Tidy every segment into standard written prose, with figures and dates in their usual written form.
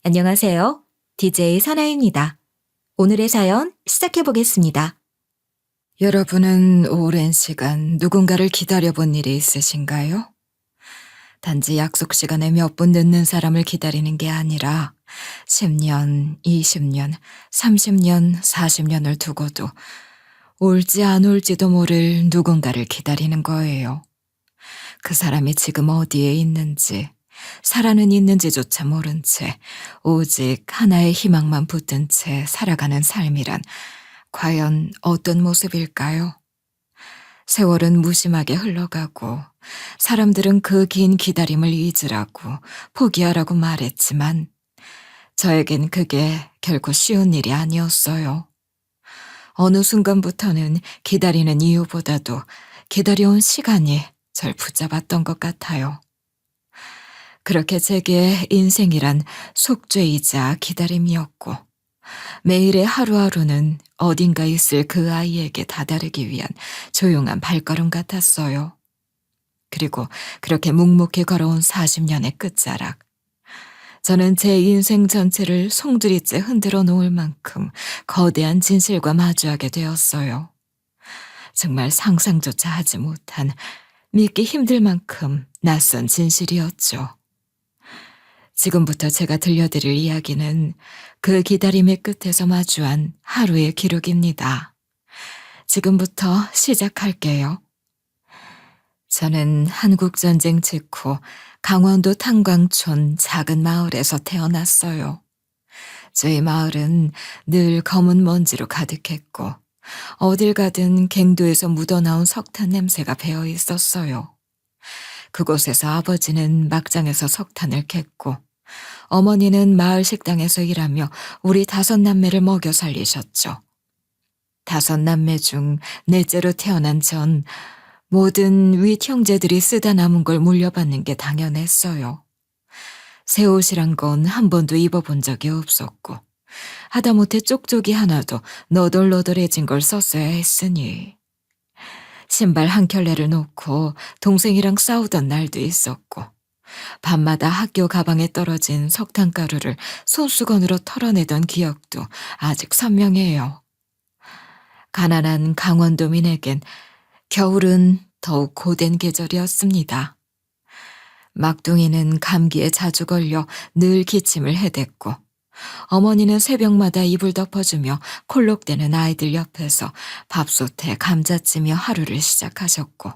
안녕하세요. DJ 선아입니다. 오늘의 사연 시작해 보겠습니다. 여러분은 오랜 시간 누군가를 기다려본 일이 있으신가요? 단지 약속 시간에 몇 분 늦는 사람을 기다리는 게 아니라 10년, 20년, 30년, 40년을 두고도 올지 안 올지도 모를 누군가를 기다리는 거예요. 그 사람이 지금 어디에 있는지, 살아는 있는지조차 모른 채 오직 하나의 희망만 붙든 채 살아가는 삶이란 과연 어떤 모습일까요? 세월은 무심하게 흘러가고 사람들은 그 긴 기다림을 잊으라고 포기하라고 말했지만 저에겐 그게 결코 쉬운 일이 아니었어요. 어느 순간부터는 기다리는 이유보다도 기다려온 시간이 절 붙잡았던 것 같아요. 그렇게 제게 인생이란 속죄이자 기다림이었고 매일의 하루하루는 어딘가 있을 그 아이에게 다다르기 위한 조용한 발걸음 같았어요. 그리고 그렇게 묵묵히 걸어온 40년의 끝자락. 저는 제 인생 전체를 송두리째 흔들어 놓을 만큼 거대한 진실과 마주하게 되었어요. 정말 상상조차 하지 못한 믿기 힘들 만큼 낯선 진실이었죠. 지금부터 제가 들려드릴 이야기는 그 기다림의 끝에서 마주한 하루의 기록입니다. 지금부터 시작할게요. 저는 한국전쟁 직후 강원도 탄광촌 작은 마을에서 태어났어요. 저희 마을은 늘 검은 먼지로 가득했고 어딜 가든 갱도에서 묻어나온 석탄 냄새가 배어 있었어요. 그곳에서 아버지는 막장에서 석탄을 캤고 어머니는 마을 식당에서 일하며 우리 5남매를 먹여 살리셨죠. 5남매 중 넷째로 태어난 전 모든 윗 형제들이 쓰다 남은 걸 물려받는 게 당연했어요. 새 옷이란 건 한 번도 입어본 적이 없었고 하다못해 쪽쪽이 하나도 너덜너덜해진 걸 썼어야 했으니 신발 한 켤레를 놓고 동생이랑 싸우던 날도 있었고 밤마다 학교 가방에 떨어진 석탄가루를 손수건으로 털어내던 기억도 아직 선명해요. 가난한 강원도민에겐 겨울은 더욱 고된 계절이었습니다. 막둥이는 감기에 자주 걸려 늘 기침을 해댔고 어머니는 새벽마다 이불 덮어주며 콜록대는 아이들 옆에서 밥솥에 감자찌며 하루를 시작하셨고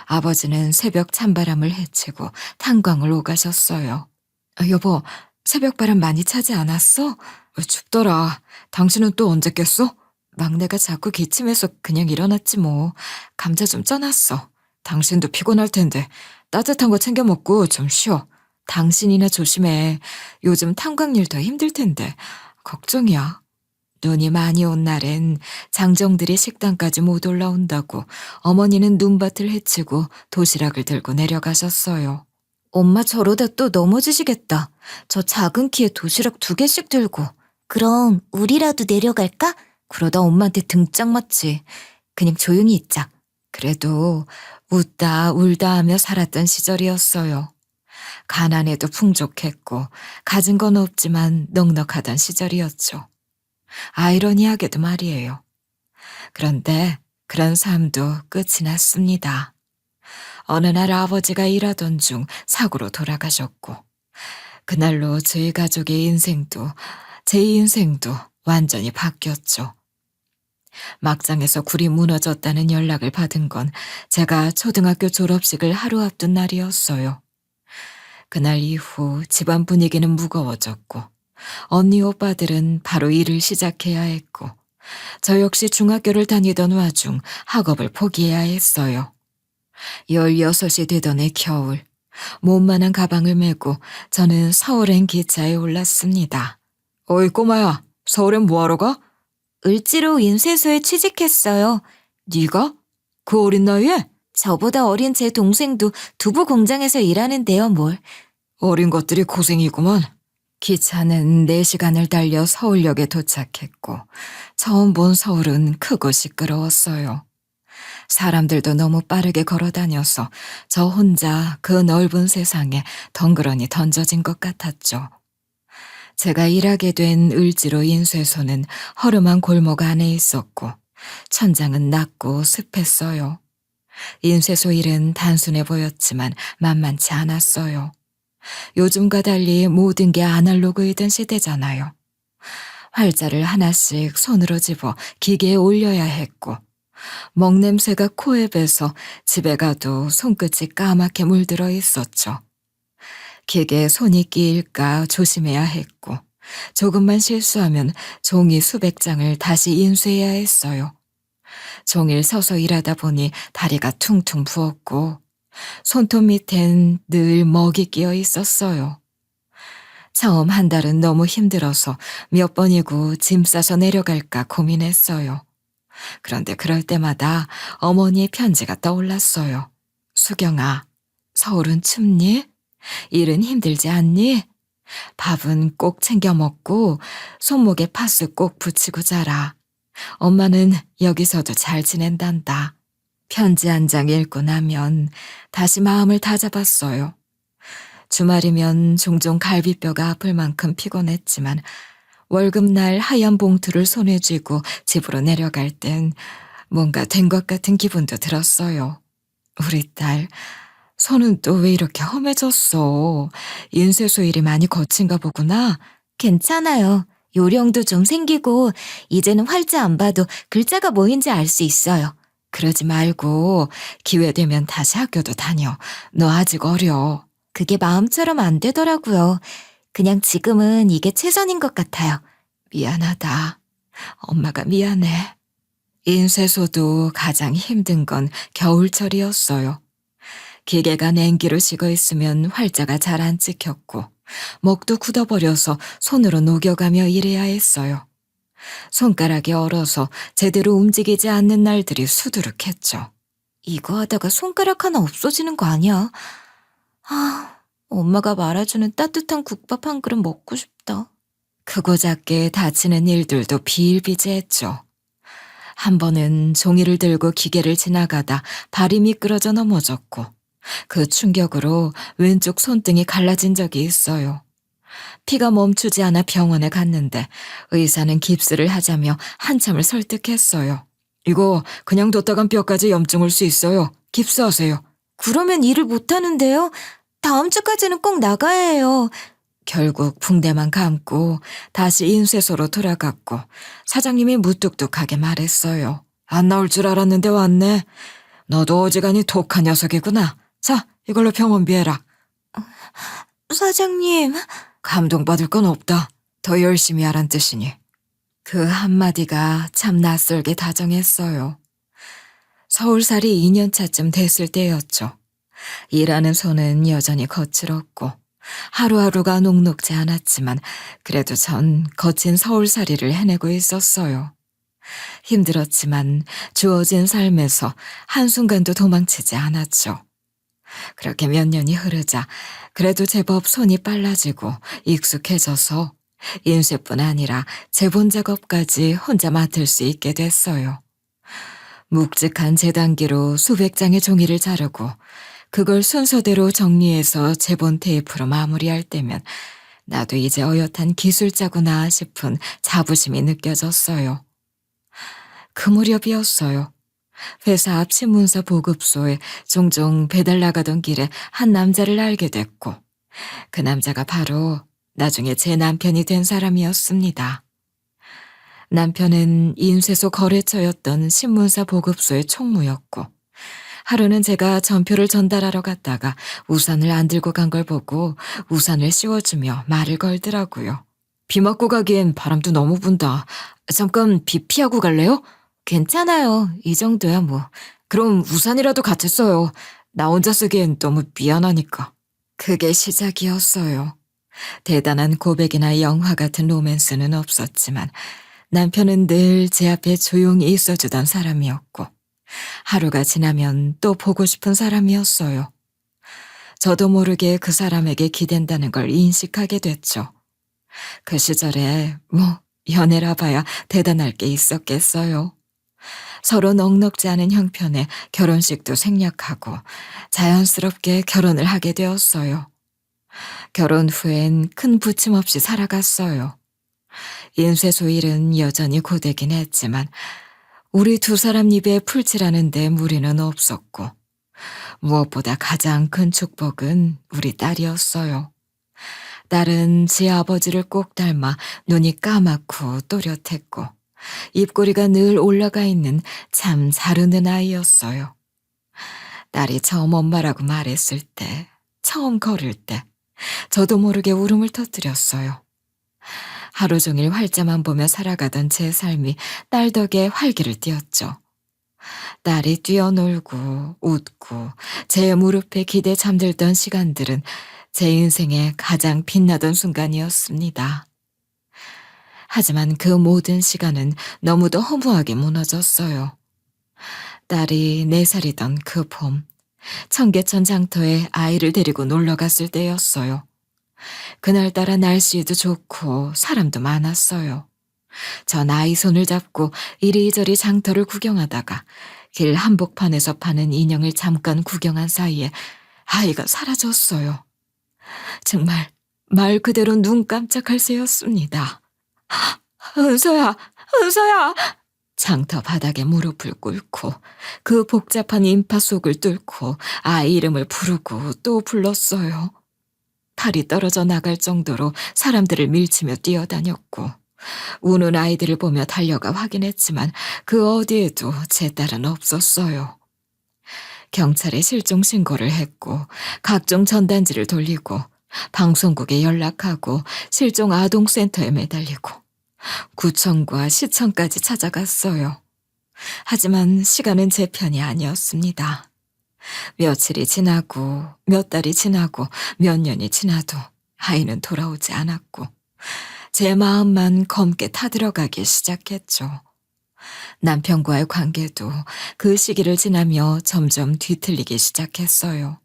아버지는 새벽 찬바람을 헤치고 탄광을 오가셨어요. 여보, 새벽바람 많이 차지 않았어? 춥더라. 당신은 또 언제 깼어? 막내가 자꾸 기침해서 그냥 일어났지 뭐. 감자 좀 쪄놨어. 당신도 피곤할 텐데 따뜻한 거 챙겨 먹고 좀 쉬어. 당신이나 조심해. 요즘 탄광일 더 힘들 텐데. 걱정이야. 눈이 많이 온 날엔 장정들이 식당까지 못 올라온다고 어머니는 눈밭을 헤치고 도시락을 들고 내려가셨어요. 엄마 저러다 또 넘어지시겠다. 저 작은 키에 도시락 2개씩 들고. 그럼 우리라도 내려갈까? 그러다 엄마한테 등짝 맞지. 그냥 조용히 있자. 그래도 웃다 울다 하며 살았던 시절이었어요. 가난해도 풍족했고 가진 건 없지만 넉넉하던 시절이었죠. 아이러니하게도 말이에요. 그런데 그런 삶도 끝이 났습니다. 어느 날 아버지가 일하던 중 사고로 돌아가셨고 그날로 저희 가족의 인생도 제 인생도 완전히 바뀌었죠. 막장에서 굴이 무너졌다는 연락을 받은 건 제가 초등학교 졸업식을 하루 앞둔 날이었어요. 그날 이후 집안 분위기는 무거워졌고 언니 오빠들은 바로 일을 시작해야 했고 저 역시 중학교를 다니던 와중 학업을 포기해야 했어요. 16이 되던 해 겨울 몸만한 가방을 메고 저는 서울행 기차에 올랐습니다. 어이 꼬마야, 서울엔 뭐하러 가? 을지로 인쇄소에 취직했어요. 네가? 그 어린 나이에? 저보다 어린 제 동생도 두부 공장에서 일하는데요, 뭘. 어린 것들이 고생이구만. 기차는 4시간을 달려 서울역에 도착했고 처음 본 서울은 크고 시끄러웠어요. 사람들도 너무 빠르게 걸어 다녀서 저 혼자 그 넓은 세상에 덩그러니 던져진 것 같았죠. 제가 일하게 된 을지로 인쇄소는 허름한 골목 안에 있었고 천장은 낮고 습했어요. 인쇄소 일은 단순해 보였지만 만만치 않았어요. 요즘과 달리 모든 게 아날로그이던 시대잖아요. 활자를 하나씩 손으로 집어 기계에 올려야 했고 먹냄새가 코에 배서 집에 가도 손끝이 까맣게 물들어 있었죠. 기계에 손이 끼일까 조심해야 했고 조금만 실수하면 종이 수백 장을 다시 인쇄해야 했어요. 종일 서서 일하다 보니 다리가 퉁퉁 부었고 손톱 밑엔 늘 먹이 끼어 있었어요. 처음 한 달은 너무 힘들어서 몇 번이고 짐 싸서 내려갈까 고민했어요. 그런데 그럴 때마다 어머니의 편지가 떠올랐어요. 수경아, 서울은 춥니? 일은 힘들지 않니? 밥은 꼭 챙겨 먹고 손목에 파스 꼭 붙이고 자라. 엄마는 여기서도 잘 지낸단다. 편지 한 장 읽고 나면 다시 마음을 다잡았어요. 주말이면 종종 갈비뼈가 아플 만큼 피곤했지만 월급날 하얀 봉투를 손에 쥐고 집으로 내려갈 땐 뭔가 된 것 같은 기분도 들었어요. 우리 딸, 손은 또 왜 이렇게 험해졌어? 인쇄소 일이 많이 거친가 보구나. 괜찮아요. 요령도 좀 생기고 이제는 활자 안 봐도 글자가 뭐인지 알 수 있어요. 그러지 말고 기회 되면 다시 학교도 다녀. 너 아직 어려. 그게 마음처럼 안 되더라고요. 그냥 지금은 이게 최선인 것 같아요. 미안하다. 엄마가 미안해. 인쇄소도 가장 힘든 건 겨울철이었어요. 기계가 냉기로 식어 있으면 활자가 잘 안 찍혔고 목도 굳어버려서 손으로 녹여가며 일해야 했어요. 손가락이 얼어서 제대로 움직이지 않는 날들이 수두룩했죠. 이거 하다가 손가락 하나 없어지는 거 아니야? 엄마가 말아주는 따뜻한 국밥 한 그릇 먹고 싶다. 크고 작게 다치는 일들도 비일비재했죠. 한 번은 종이를 들고 기계를 지나가다 발이 미끄러져 넘어졌고 그 충격으로 왼쪽 손등이 갈라진 적이 있어요. 피가 멈추지 않아 병원에 갔는데 의사는 깁스를 하자며 한참을 설득했어요. 이거 그냥 뒀다간 뼈까지 염증 올 수 있어요. 깁스하세요. 그러면 일을 못 하는데요? 다음 주까지는 꼭 나가야 해요. 결국 붕대만 감고 다시 인쇄소로 돌아갔고 사장님이 무뚝뚝하게 말했어요. 안 나올 줄 알았는데 왔네. 너도 어지간히 독한 녀석이구나. 자, 이걸로 병원비 해라. 사장님. 감동받을 건 없다. 더 열심히 하란 뜻이니. 그 한마디가 참 낯설게 다정했어요. 서울살이 2년차쯤 됐을 때였죠. 일하는 손은 여전히 거칠었고 하루하루가 녹록지 않았지만 그래도 전 거친 서울살이를 해내고 있었어요. 힘들었지만 주어진 삶에서 한순간도 도망치지 않았죠. 그렇게 몇 년이 흐르자 그래도 제법 손이 빨라지고 익숙해져서 인쇄뿐 아니라 제본 작업까지 혼자 맡을 수 있게 됐어요. 묵직한 재단기로 수백 장의 종이를 자르고 그걸 순서대로 정리해서 제본 테이프로 마무리할 때면 나도 이제 어엿한 기술자구나 싶은 자부심이 느껴졌어요. 그 무렵이었어요. 회사 앞 신문사 보급소에 종종 배달 나가던 길에 한 남자를 알게 됐고 그 남자가 바로 나중에 제 남편이 된 사람이었습니다. 남편은 인쇄소 거래처였던 신문사 보급소의 총무였고 하루는 제가 전표를 전달하러 갔다가 우산을 안 들고 간 걸 보고 우산을 씌워주며 말을 걸더라고요. 비 맞고 가기엔 바람도 너무 분다. 잠깐 비 피하고 갈래요? 괜찮아요. 이 정도야 뭐. 그럼 우산이라도 같이 써요. 나 혼자 쓰기엔 너무 미안하니까. 그게 시작이었어요. 대단한 고백이나 영화 같은 로맨스는 없었지만 남편은 늘 제 앞에 조용히 있어주던 사람이었고 하루가 지나면 또 보고 싶은 사람이었어요. 저도 모르게 그 사람에게 기댄다는 걸 인식하게 됐죠. 그 시절에 뭐 연애라 봐야 대단할 게 있었겠어요. 서로 넉넉지 않은 형편에 결혼식도 생략하고 자연스럽게 결혼을 하게 되었어요. 결혼 후엔 큰 부침 없이 살아갔어요. 인쇄소 일은 여전히 고되긴 했지만 우리 두 사람 입에 풀칠하는데 무리는 없었고 무엇보다 가장 큰 축복은 우리 딸이었어요. 딸은 제 아버지를 꼭 닮아 눈이 까맣고 또렷했고 입꼬리가 늘 올라가 있는 참 잘 웃는 아이였어요. 딸이 처음 엄마라고 말했을 때, 처음 걸을 때 저도 모르게 울음을 터뜨렸어요. 하루 종일 활자만 보며 살아가던 제 삶이 딸 덕에 활기를 띠었죠. 딸이 뛰어놀고 웃고 제 무릎에 기대 잠들던 시간들은 제 인생의 가장 빛나던 순간이었습니다. 하지만 그 모든 시간은 너무도 허무하게 무너졌어요. 딸이 4살이던 그 봄, 청계천 장터에 아이를 데리고 놀러 갔을 때였어요. 그날따라 날씨도 좋고 사람도 많았어요. 전 아이 손을 잡고 이리저리 장터를 구경하다가 길 한복판에서 파는 인형을 잠깐 구경한 사이에 아이가 사라졌어요. 정말 말 그대로 눈 깜짝할 새였습니다. 은서야, 은서야! 장터 바닥에 무릎을 꿇고 그 복잡한 인파 속을 뚫고 아이 이름을 부르고 또 불렀어요. 팔이 떨어져 나갈 정도로 사람들을 밀치며 뛰어다녔고 우는 아이들을 보며 달려가 확인했지만 그 어디에도 제 딸은 없었어요. 경찰에 실종 신고를 했고 각종 전단지를 돌리고 방송국에 연락하고 실종 아동센터에 매달리고 구청과 시청까지 찾아갔어요. 하지만 시간은 제 편이 아니었습니다. 며칠이 지나고 몇 달이 지나고 몇 년이 지나도 아이는 돌아오지 않았고 제 마음만 검게 타들어가기 시작했죠. 남편과의 관계도 그 시기를 지나며 점점 뒤틀리기 시작했어요.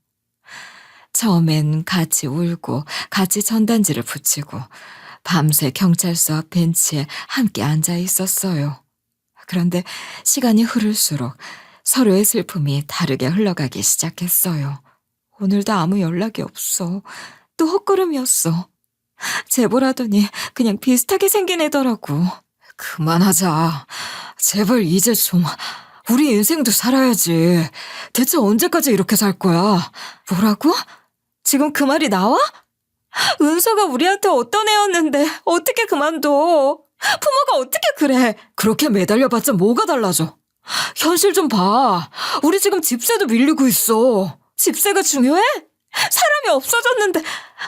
처음엔 같이 울고 같이 전단지를 붙이고 밤새 경찰서 앞 벤치에 함께 앉아 있었어요. 그런데 시간이 흐를수록 서로의 슬픔이 다르게 흘러가기 시작했어요. 오늘도 아무 연락이 없어. 또 헛걸음이었어. 제보라더니 그냥 비슷하게 생긴 애더라고. 그만하자. 제발 이제 좀 우리 인생도 살아야지. 대체 언제까지 이렇게 살 거야? 뭐라고? 지금 그 말이 나와? 은서가 우리한테 어떤 애였는데 어떻게 그만둬? 부모가 어떻게 그래? 그렇게 매달려봤자 뭐가 달라져? 현실 좀 봐. 우리 지금 집세도 밀리고 있어. 집세가 중요해? 사람이 없어졌는데,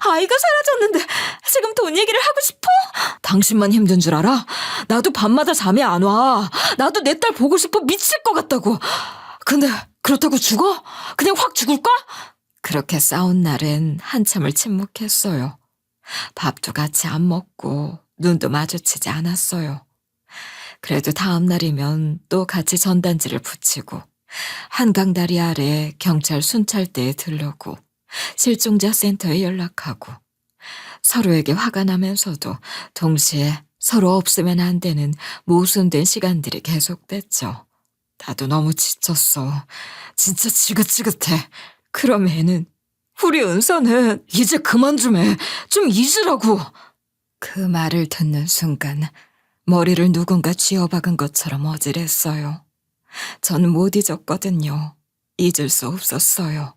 아이가 사라졌는데 지금 돈 얘기를 하고 싶어? 당신만 힘든 줄 알아? 나도 밤마다 잠이 안 와. 나도 내 딸 보고 싶어 미칠 것 같다고. 근데 그렇다고 죽어? 그냥 확 죽을까? 그렇게 싸운 날은 한참을 침묵했어요. 밥도 같이 안 먹고 눈도 마주치지 않았어요. 그래도 다음 날이면 또 같이 전단지를 붙이고 한강다리 아래 경찰 순찰대에 들르고 실종자 센터에 연락하고 서로에게 화가 나면서도 동시에 서로 없으면 안 되는 모순된 시간들이 계속됐죠. 나도 너무 지쳤어. 진짜 지긋지긋해. 그럼 애는 우리 은서는 이제 그만 좀 해. 좀 잊으라고. 그 말을 듣는 순간 머리를 누군가 쥐어박은 것처럼 어질했어요. 전 못 잊었거든요. 잊을 수 없었어요.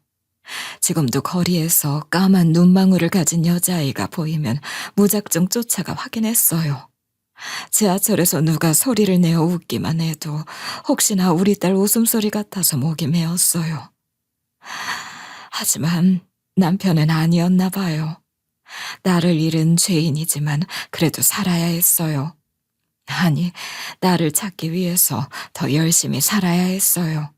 지금도 거리에서 까만 눈망울을 가진 여자아이가 보이면 무작정 쫓아가 확인했어요. 지하철에서 누가 소리를 내어 웃기만 해도 혹시나 우리 딸 웃음소리 같아서 목이 메었어요. 하지만 남편은 아니었나 봐요. 나를 잃은 죄인이지만 그래도 살아야 했어요. 아니, 나를 찾기 위해서 더 열심히 살아야 했어요.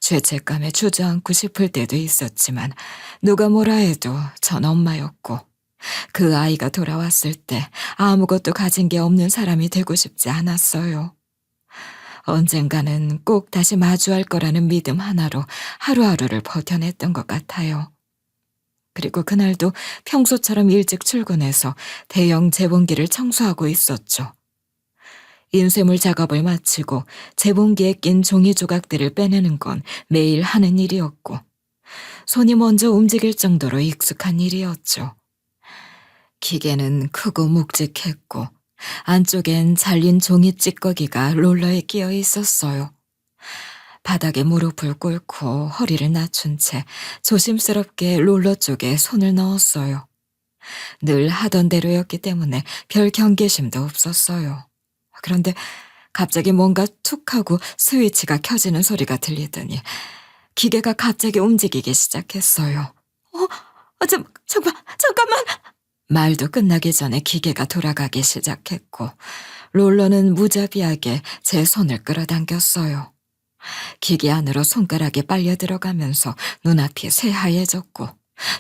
죄책감에 주저앉고 싶을 때도 있었지만 누가 뭐라 해도 전 엄마였고 그 아이가 돌아왔을 때 아무것도 가진 게 없는 사람이 되고 싶지 않았어요. 언젠가는 꼭 다시 마주할 거라는 믿음 하나로 하루하루를 버텨냈던 것 같아요. 그리고 그날도 평소처럼 일찍 출근해서 대형 재봉기를 청소하고 있었죠. 인쇄물 작업을 마치고 재봉기에 낀 종이 조각들을 빼내는 건 매일 하는 일이었고 손이 먼저 움직일 정도로 익숙한 일이었죠. 기계는 크고 묵직했고 안쪽엔 잘린 종이 찌꺼기가 롤러에 끼어 있었어요. 바닥에 무릎을 꿇고 허리를 낮춘 채 조심스럽게 롤러 쪽에 손을 넣었어요. 늘 하던 대로였기 때문에 별 경계심도 없었어요. 그런데 갑자기 뭔가 툭 하고 스위치가 켜지는 소리가 들리더니 기계가 갑자기 움직이기 시작했어요. 잠깐만! 말도 끝나기 전에 기계가 돌아가기 시작했고 롤러는 무자비하게 제 손을 끌어당겼어요. 기계 안으로 손가락이 빨려 들어가면서 눈앞이 새하얘졌고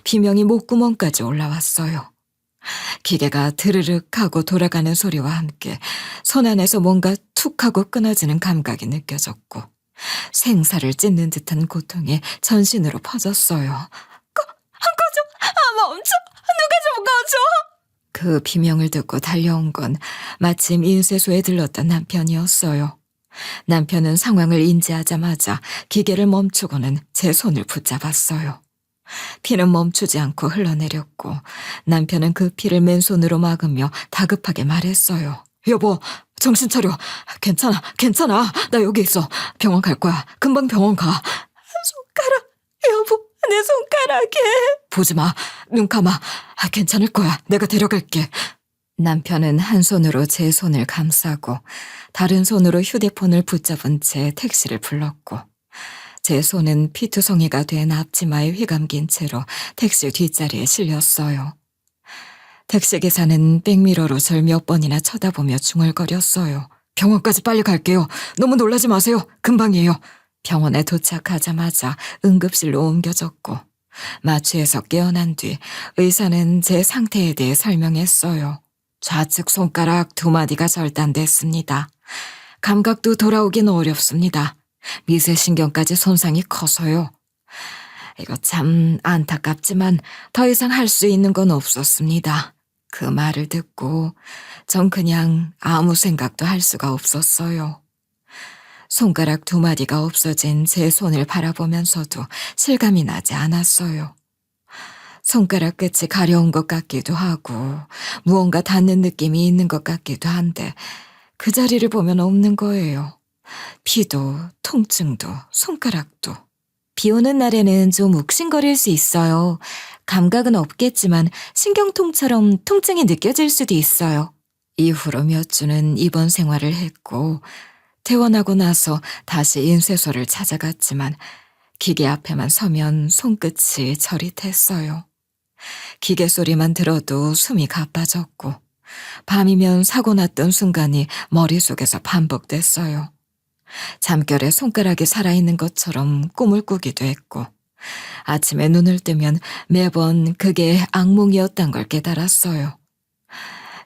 비명이 목구멍까지 올라왔어요. 기계가 드르륵 하고 돌아가는 소리와 함께 손 안에서 뭔가 툭 하고 끊어지는 감각이 느껴졌고 생사를 찢는 듯한 고통이 전신으로 퍼졌어요. 꺼져! 멈춰! 누가 좀 꺼줘! 그 비명을 듣고 달려온 건 마침 인쇄소에 들렀던 남편이었어요. 남편은 상황을 인지하자마자 기계를 멈추고는 제 손을 붙잡았어요. 피는 멈추지 않고 흘러내렸고 남편은 그 피를 맨손으로 막으며 다급하게 말했어요. 여보, 정신 차려. 괜찮아. 나 여기 있어. 병원 갈 거야. 금방 병원 가. 손가락, 여보, 내 손가락에. 보지 마. 눈 감아. 괜찮을 거야. 내가 데려갈게. 남편은 한 손으로 제 손을 감싸고 다른 손으로 휴대폰을 붙잡은 채 택시를 불렀고 제 손은 피투성이가 된 앞치마에 휘감긴 채로 택시 뒷자리에 실렸어요. 택시기사는 백미러로 절 몇 번이나 쳐다보며 중얼거렸어요. 병원까지 빨리 갈게요. 너무 놀라지 마세요. 금방이에요. 병원에 도착하자마자 응급실로 옮겨졌고 마취에서 깨어난 뒤 의사는 제 상태에 대해 설명했어요. 좌측 손가락 2마디가 절단됐습니다. 감각도 돌아오긴 어렵습니다. 미세신경까지 손상이 커서요. 이거 참 안타깝지만 더 이상 할 수 있는 건 없었습니다. 그 말을 듣고 전 그냥 아무 생각도 할 수가 없었어요. 손가락 2마디가 없어진 제 손을 바라보면서도 실감이 나지 않았어요. 손가락 끝이 가려운 것 같기도 하고 무언가 닿는 느낌이 있는 것 같기도 한데 그 자리를 보면 없는 거예요. 피도 통증도 손가락도. 비 오는 날에는 좀 욱신거릴 수 있어요. 감각은 없겠지만 신경통처럼 통증이 느껴질 수도 있어요. 이후로 몇 주는 입원 생활을 했고 퇴원하고 나서 다시 인쇄소를 찾아갔지만 기계 앞에만 서면 손끝이 저릿했어요. 기계 소리만 들어도 숨이 가빠졌고 밤이면 사고 났던 순간이 머릿속에서 반복됐어요. 잠결에 손가락이 살아있는 것처럼 꿈을 꾸기도 했고 아침에 눈을 뜨면 매번 그게 악몽이었단 걸 깨달았어요.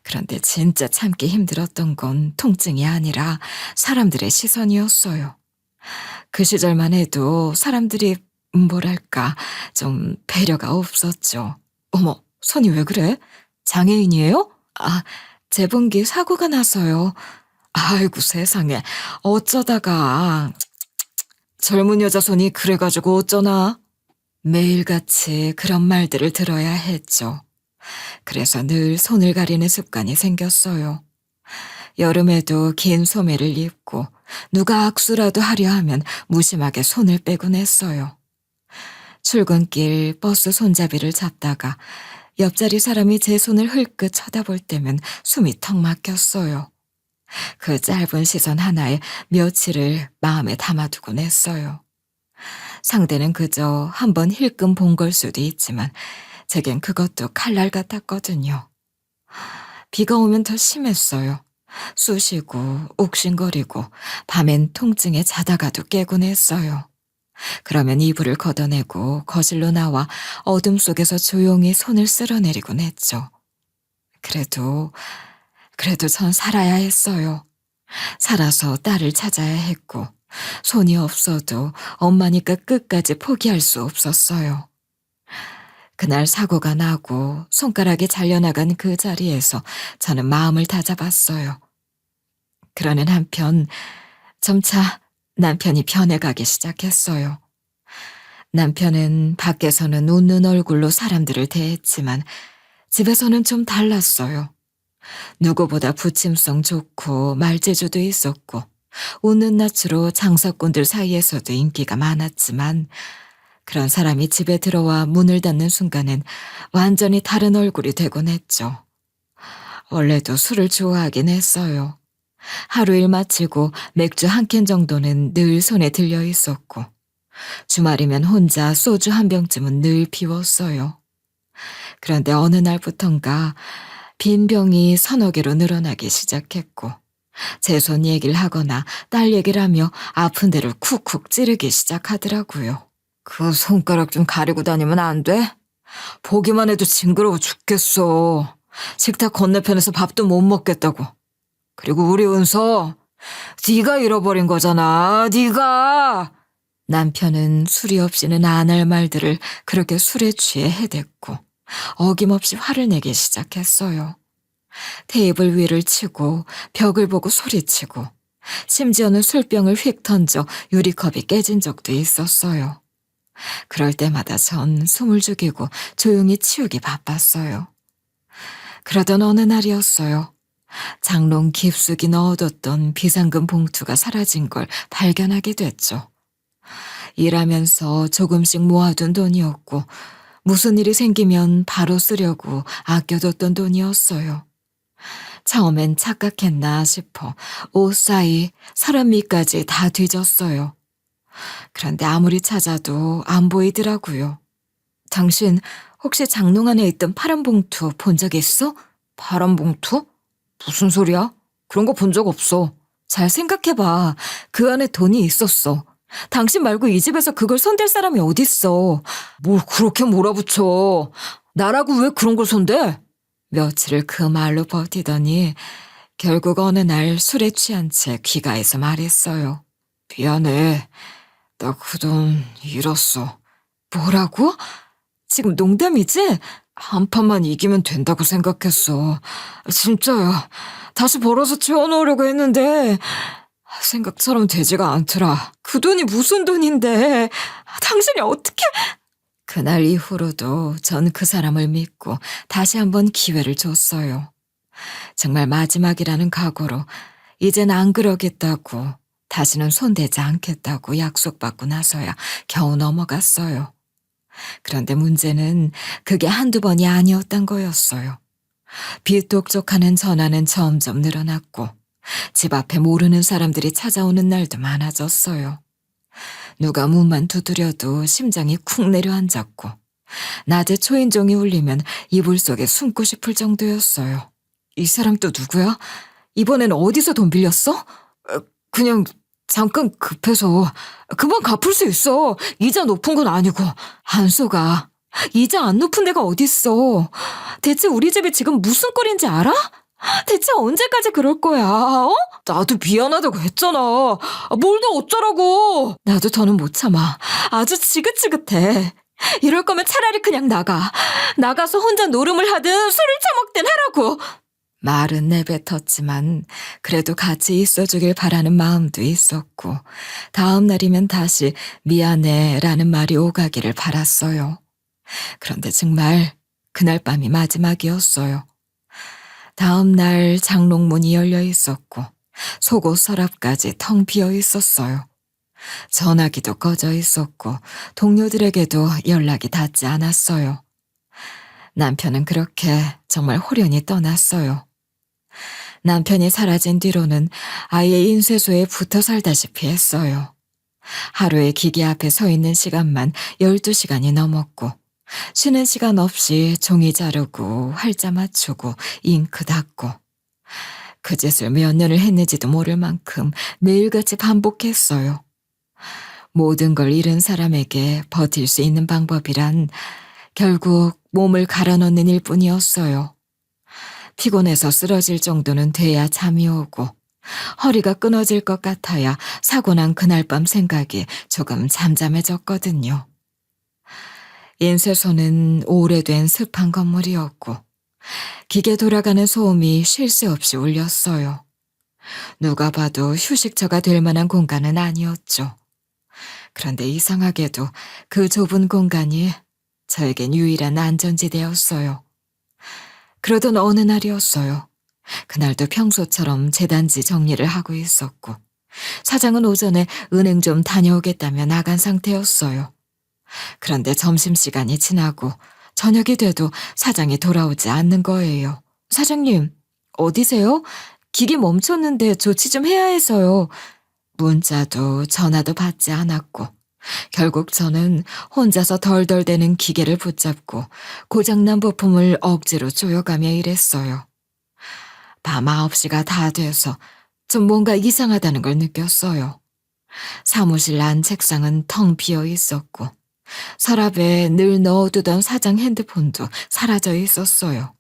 그런데 진짜 참기 힘들었던 건 통증이 아니라 사람들의 시선이었어요. 그 시절만 해도 사람들이 뭐랄까 좀 배려가 없었죠. 어머, 손이 왜 그래? 장애인이에요? 재봉기 사고가 나서요. 아이고 세상에, 어쩌다가. 젊은 여자 손이 그래가지고 어쩌나. 매일같이 그런 말들을 들어야 했죠. 그래서 늘 손을 가리는 습관이 생겼어요. 여름에도 긴 소매를 입고 누가 악수라도 하려 하면 무심하게 손을 빼곤 했어요. 출근길 버스 손잡이를 잡다가 옆자리 사람이 제 손을 흘끗 쳐다볼 때면 숨이 턱 막혔어요. 그 짧은 시선 하나에 며칠을 마음에 담아두곤 했어요. 상대는 그저 한번 힐끔 본 걸 수도 있지만 제겐 그것도 칼날 같았거든요. 비가 오면 더 심했어요. 쑤시고 욱신거리고 밤엔 통증에 자다가도 깨곤 했어요. 그러면 이불을 걷어내고 거실로 나와 어둠 속에서 조용히 손을 쓸어내리곤 했죠. 그래도 전 살아야 했어요. 살아서 딸을 찾아야 했고 손이 없어도 엄마니까 끝까지 포기할 수 없었어요. 그날 사고가 나고 손가락이 잘려나간 그 자리에서 저는 마음을 다잡았어요. 그러는 한편 점차 남편이 변해가기 시작했어요. 남편은 밖에서는 웃는 얼굴로 사람들을 대했지만 집에서는 좀 달랐어요. 누구보다 부침성 좋고 말재주도 있었고 웃는 낯으로 장사꾼들 사이에서도 인기가 많았지만 그런 사람이 집에 들어와 문을 닫는 순간엔 완전히 다른 얼굴이 되곤 했죠. 원래도 술을 좋아하긴 했어요. 하루 일 마치고 맥주 한 캔 정도는 늘 손에 들려 있었고 주말이면 혼자 소주 한 병쯤은 늘 비웠어요. 그런데 어느 날부턴가 빈 병이 서너 개로 늘어나기 시작했고 제 손 얘기를 하거나 딸 얘기를 하며 아픈 데를 쿡쿡 찌르기 시작하더라고요. 그 손가락 좀 가리고 다니면 안 돼? 보기만 해도 징그러워 죽겠어. 식탁 건너편에서 밥도 못 먹겠다고. 그리고 우리 은서, 네가 잃어버린 거잖아, 네가. 남편은 술이 없이는 안 할 말들을 그렇게 술에 취해 해댔고 어김없이 화를 내기 시작했어요. 테이블 위를 치고 벽을 보고 소리치고 심지어는 술병을 휙 던져 유리컵이 깨진 적도 있었어요. 그럴 때마다 전 숨을 죽이고 조용히 치우기 바빴어요. 그러던 어느 날이었어요. 장롱 깊숙이 넣어뒀던 비상금 봉투가 사라진 걸 발견하게 됐죠. 일하면서 조금씩 모아둔 돈이었고 무슨 일이 생기면 바로 쓰려고 아껴뒀던 돈이었어요. 처음엔 착각했나 싶어 옷 사이, 사람 밑까지 다 뒤졌어요. 그런데 아무리 찾아도 안 보이더라고요. 당신 혹시 장롱 안에 있던 파란 봉투 본 적 있어? 파란 봉투? 무슨 소리야? 그런 거 본 적 없어. 잘 생각해봐. 그 안에 돈이 있었어. 당신 말고 이 집에서 그걸 손댈 사람이 어딨어. 뭘 그렇게 몰아붙여. 나라고 왜 그런 걸 손대? 며칠을 그 말로 버티더니 결국 어느 날 술에 취한 채 귀가해서 말했어요. 미안해. 나 그 돈 잃었어. 뭐라고? 지금 농담이지? 한 판만 이기면 된다고 생각했어. 진짜야. 다시 벌어서 채워놓으려고 했는데 생각처럼 되지가 않더라. 그 돈이 무슨 돈인데 당신이 어떻게... 그날 이후로도 전 그 사람을 믿고 다시 한번 기회를 줬어요. 정말 마지막이라는 각오로 이젠 안 그러겠다고 다시는 손대지 않겠다고 약속받고 나서야 겨우 넘어갔어요. 그런데 문제는 그게 한두 번이 아니었단 거였어요. 비똑똑하는 전화는 점점 늘어났고 집 앞에 모르는 사람들이 찾아오는 날도 많아졌어요. 누가 문만 두드려도 심장이 쿵 내려앉았고 낮에 초인종이 울리면 이불 속에 숨고 싶을 정도였어요. 이 사람 또 누구야? 이번엔 어디서 돈 빌렸어? 그냥 잠깐 급해서. 금방 갚을 수 있어. 이자 높은 건 아니고. 한소가 이자 안 높은 데가 어딨어. 대체 우리 집이 지금 무슨 꼴인지 알아? 대체 언제까지 그럴 거야? 어? 나도 미안하다고 했잖아. 뭘 더 어쩌라고. 나도 더는 못 참아. 아주 지긋지긋해. 이럴 거면 차라리 그냥 나가. 나가서 혼자 노름을 하든 술을 처먹든 하라고. 말은 내뱉었지만 그래도 같이 있어주길 바라는 마음도 있었고 다음 날이면 다시 미안해라는 말이 오가기를 바랐어요. 그런데 정말 그날 밤이 마지막이었어요. 다음 날 장롱문이 열려 있었고 속옷 서랍까지 텅 비어 있었어요. 전화기도 꺼져 있었고 동료들에게도 연락이 닿지 않았어요. 남편은 그렇게 정말 홀연히 떠났어요. 남편이 사라진 뒤로는 아예 인쇄소에 붙어 살다시피 했어요. 하루에 기계 앞에 서 있는 시간만 12시간이 넘었고 쉬는 시간 없이 종이 자르고 활자 맞추고 잉크 닦고 그 짓을 몇 년을 했는지도 모를 만큼 매일같이 반복했어요. 모든 걸 잃은 사람에게 버틸 수 있는 방법이란 결국 몸을 갈아 넣는 일뿐이었어요. 피곤해서 쓰러질 정도는 돼야 잠이 오고 허리가 끊어질 것 같아야 사고 난 그날 밤 생각이 조금 잠잠해졌거든요. 인쇄소는 오래된 습한 건물이었고 기계 돌아가는 소음이 쉴 새 없이 울렸어요. 누가 봐도 휴식처가 될 만한 공간은 아니었죠. 그런데 이상하게도 그 좁은 공간이 저에겐 유일한 안전지대였어요. 그러던 어느 날이었어요. 그날도 평소처럼 재단지 정리를 하고 있었고 사장은 오전에 은행 좀 다녀오겠다며 나간 상태였어요. 그런데 점심시간이 지나고 저녁이 돼도 사장이 돌아오지 않는 거예요. 사장님, 어디세요? 기계 멈췄는데 조치 좀 해야 해서요. 문자도 전화도 받지 않았고 결국 저는 혼자서 덜덜대는 기계를 붙잡고 고장난 부품을 억지로 조여가며 일했어요. 밤 9시가 다 돼서 좀 뭔가 이상하다는 걸 느꼈어요. 사무실 안 책상은 텅 비어 있었고 서랍에 늘 넣어두던 사장 핸드폰도 사라져 있었어요.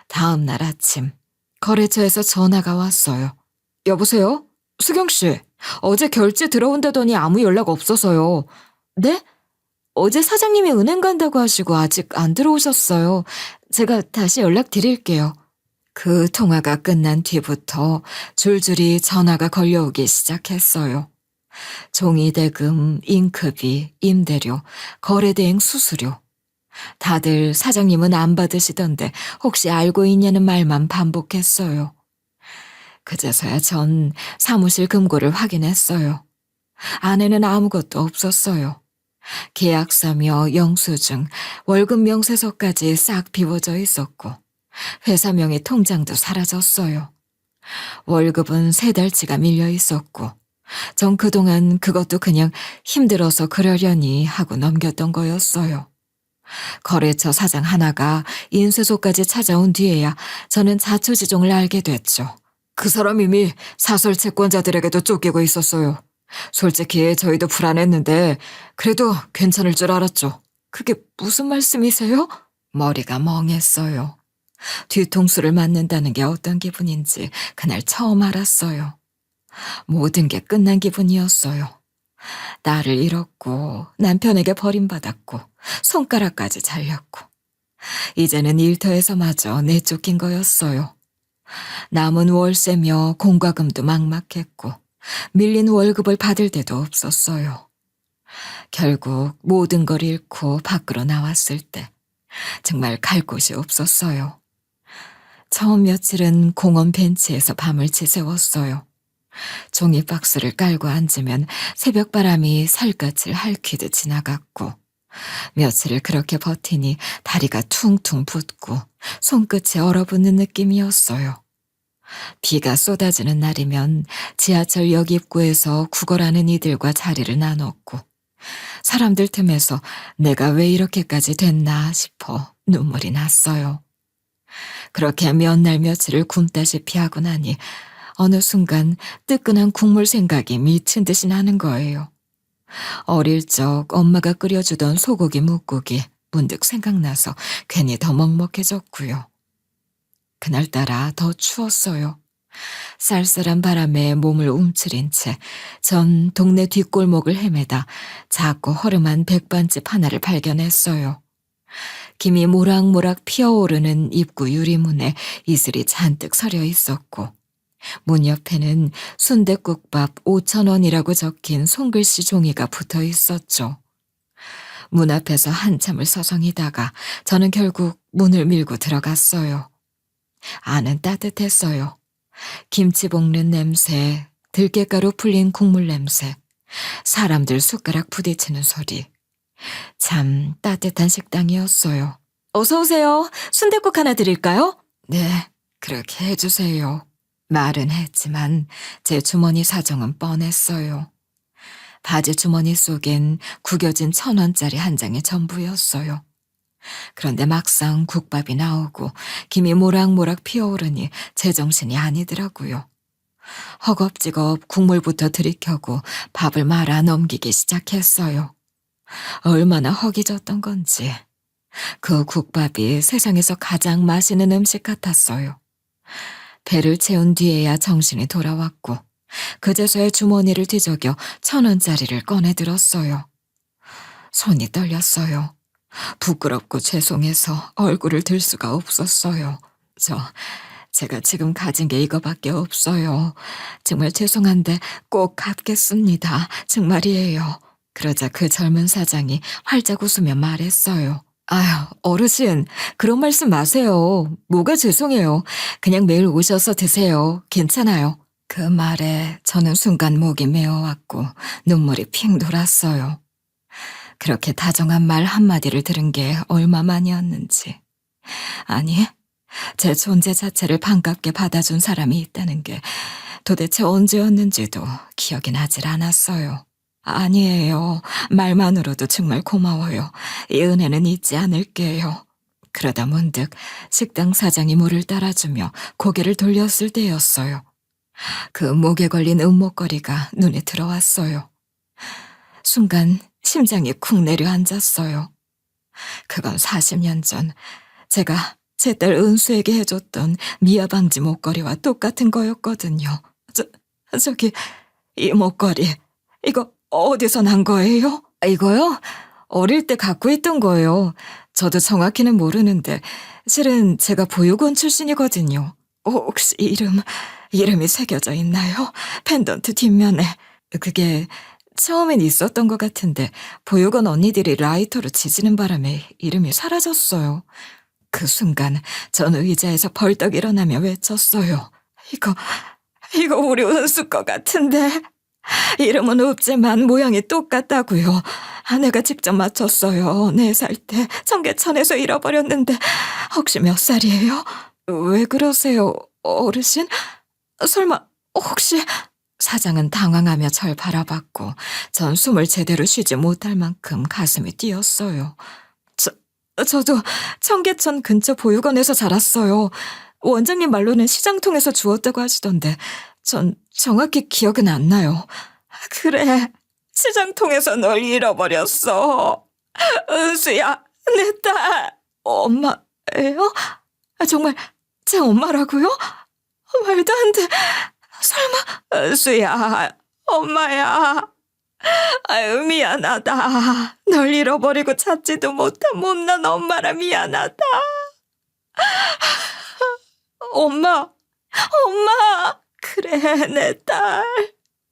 다음 날 아침 거래처에서 전화가 왔어요. 여보세요? 수경 씨, 어제 결제 들어온다더니 아무 연락 없어서요. 네? 어제 사장님이 은행 간다고 하시고 아직 안 들어오셨어요. 제가 다시 연락드릴게요. 그 통화가 끝난 뒤부터 줄줄이 전화가 걸려오기 시작했어요. 종이대금, 잉크비, 임대료, 거래대행 수수료. 다들 사장님은 안 받으시던데 혹시 알고 있냐는 말만 반복했어요. 그제서야 전 사무실 금고를 확인했어요. 안에는 아무것도 없었어요. 계약서며 영수증, 월급 명세서까지 싹 비워져 있었고 회사명의 통장도 사라졌어요. 월급은 3달치가 밀려 있었고 전 그동안 그것도 그냥 힘들어서 그러려니 하고 넘겼던 거였어요. 거래처 사장 하나가 인쇄소까지 찾아온 뒤에야 저는 자초지종을 알게 됐죠. 그 사람 이미 사설 채권자들에게도 쫓기고 있었어요. 솔직히 저희도 불안했는데 그래도 괜찮을 줄 알았죠. 그게 무슨 말씀이세요? 머리가 멍했어요. 뒤통수를 맞는다는 게 어떤 기분인지 그날 처음 알았어요. 모든 게 끝난 기분이었어요. 나를 잃었고 남편에게 버림받았고 손가락까지 잘렸고 이제는 일터에서마저 내쫓긴 거였어요. 남은 월세며 공과금도 막막했고 밀린 월급을 받을 데도 없었어요. 결국 모든 걸 잃고 밖으로 나왔을 때 정말 갈 곳이 없었어요. 처음 며칠은 공원 벤치에서 밤을 지새웠어요. 종이 박스를 깔고 앉으면 새벽바람이 살갗을 핥히듯 지나갔고 며칠을 그렇게 버티니 다리가 퉁퉁 붓고 손끝이 얼어붙는 느낌이었어요. 비가 쏟아지는 날이면 지하철역 입구에서 구걸하는 이들과 자리를 나눴고 사람들 틈에서 내가 왜 이렇게까지 됐나 싶어 눈물이 났어요. 그렇게 몇 날 며칠을 굶다시피 하고 나니 어느 순간 뜨끈한 국물 생각이 미친 듯이 나는 거예요. 어릴 적 엄마가 끓여주던 소고기 묵국이 문득 생각나서 괜히 더 먹먹해졌고요. 그날따라 더 추웠어요. 쌀쌀한 바람에 몸을 움츠린 채 전 동네 뒷골목을 헤매다 작고 허름한 백반집 하나를 발견했어요. 김이 모락모락 피어오르는 입구 유리문에 이슬이 잔뜩 서려 있었고 문 옆에는 순댓국밥 5,000원이라고 적힌 손글씨 종이가 붙어 있었죠. 문 앞에서 한참을 서성이다가 저는 결국 문을 밀고 들어갔어요. 안은 따뜻했어요. 김치 볶는 냄새, 들깨가루 풀린 국물 냄새, 사람들 숟가락 부딪히는 소리. 참 따뜻한 식당이었어요. 어서 오세요. 순댓국 하나 드릴까요? 네, 그렇게 해주세요. 말은 했지만 제 주머니 사정은 뻔했어요. 바지 주머니 속엔 구겨진 1,000원짜리 한 장이 전부였어요. 그런데 막상 국밥이 나오고 김이 모락모락 피어오르니 제정신이 아니더라고요. 허겁지겁 국물부터 들이켜고 밥을 말아 넘기기 시작했어요. 얼마나 허기졌던 건지. 그 국밥이 세상에서 가장 맛있는 음식 같았어요. 배를 채운 뒤에야 정신이 돌아왔고 그제서야 주머니를 뒤적여 1,000원짜리를 꺼내들었어요. 손이 떨렸어요. 부끄럽고 죄송해서 얼굴을 들 수가 없었어요. 제가 지금 가진 게 이거밖에 없어요. 정말 죄송한데 꼭 갚겠습니다. 정말이에요. 그러자 그 젊은 사장이 활짝 웃으며 말했어요. 아휴, 어르신, 그런 말씀 마세요. 뭐가 죄송해요. 그냥 매일 오셔서 드세요. 괜찮아요. 그 말에 저는 순간 목이 메어왔고 눈물이 핑 돌았어요. 그렇게 다정한 말 한마디를 들은 게 얼마만이었는지. 아니, 제 존재 자체를 반갑게 받아준 사람이 있다는 게 도대체 언제였는지도 기억이 나질 않았어요. 아니에요. 말만으로도 정말 고마워요. 이 은혜는 잊지 않을게요. 그러다 문득 식당 사장이 물을 따라주며 고개를 돌렸을 때였어요. 그 목에 걸린 은목걸이가 눈에 들어왔어요. 순간 심장이 쿵 내려앉았어요. 그건 40년 전 제가 제 딸 은수에게 해줬던 미아방지 목걸이와 똑같은 거였거든요. 저기, 이 목걸이, 이거 어디서 난 거예요? 이거요? 어릴 때 갖고 있던 거예요. 저도 정확히는 모르는데 실은 제가 보육원 출신이거든요. 혹시 이름이 새겨져 있나요? 펜던트 뒷면에. 그게 처음엔 있었던 것 같은데 보육원 언니들이 라이터로 지지는 바람에 이름이 사라졌어요. 그 순간 전 의자에서 벌떡 일어나며 외쳤어요. 이거 우리 은수 거 같은데. 이름은 없지만 모양이 똑같다고요. 내가 직접 맞췄어요. 4살 때 청계천에서 잃어버렸는데 혹시 몇 살이에요? 왜 그러세요, 어르신? 설마 혹시... 사장은 당황하며 절 바라봤고 전 숨을 제대로 쉬지 못할 만큼 가슴이 뛰었어요. 저도 청계천 근처 보육원에서 자랐어요. 원장님 말로는 시장통에서 주웠다고 하시던데 전 정확히 기억은 안 나요. 그래, 시장통에서 널 잃어버렸어. 은수야, 내 딸. 엄마예요? 정말 제 엄마라고요? 말도 안 돼. 설마. 은수야, 엄마야. 아유, 미안하다. 널 잃어버리고 찾지도 못한 못난 엄마라 미안하다. 엄마. 그래, 내 딸.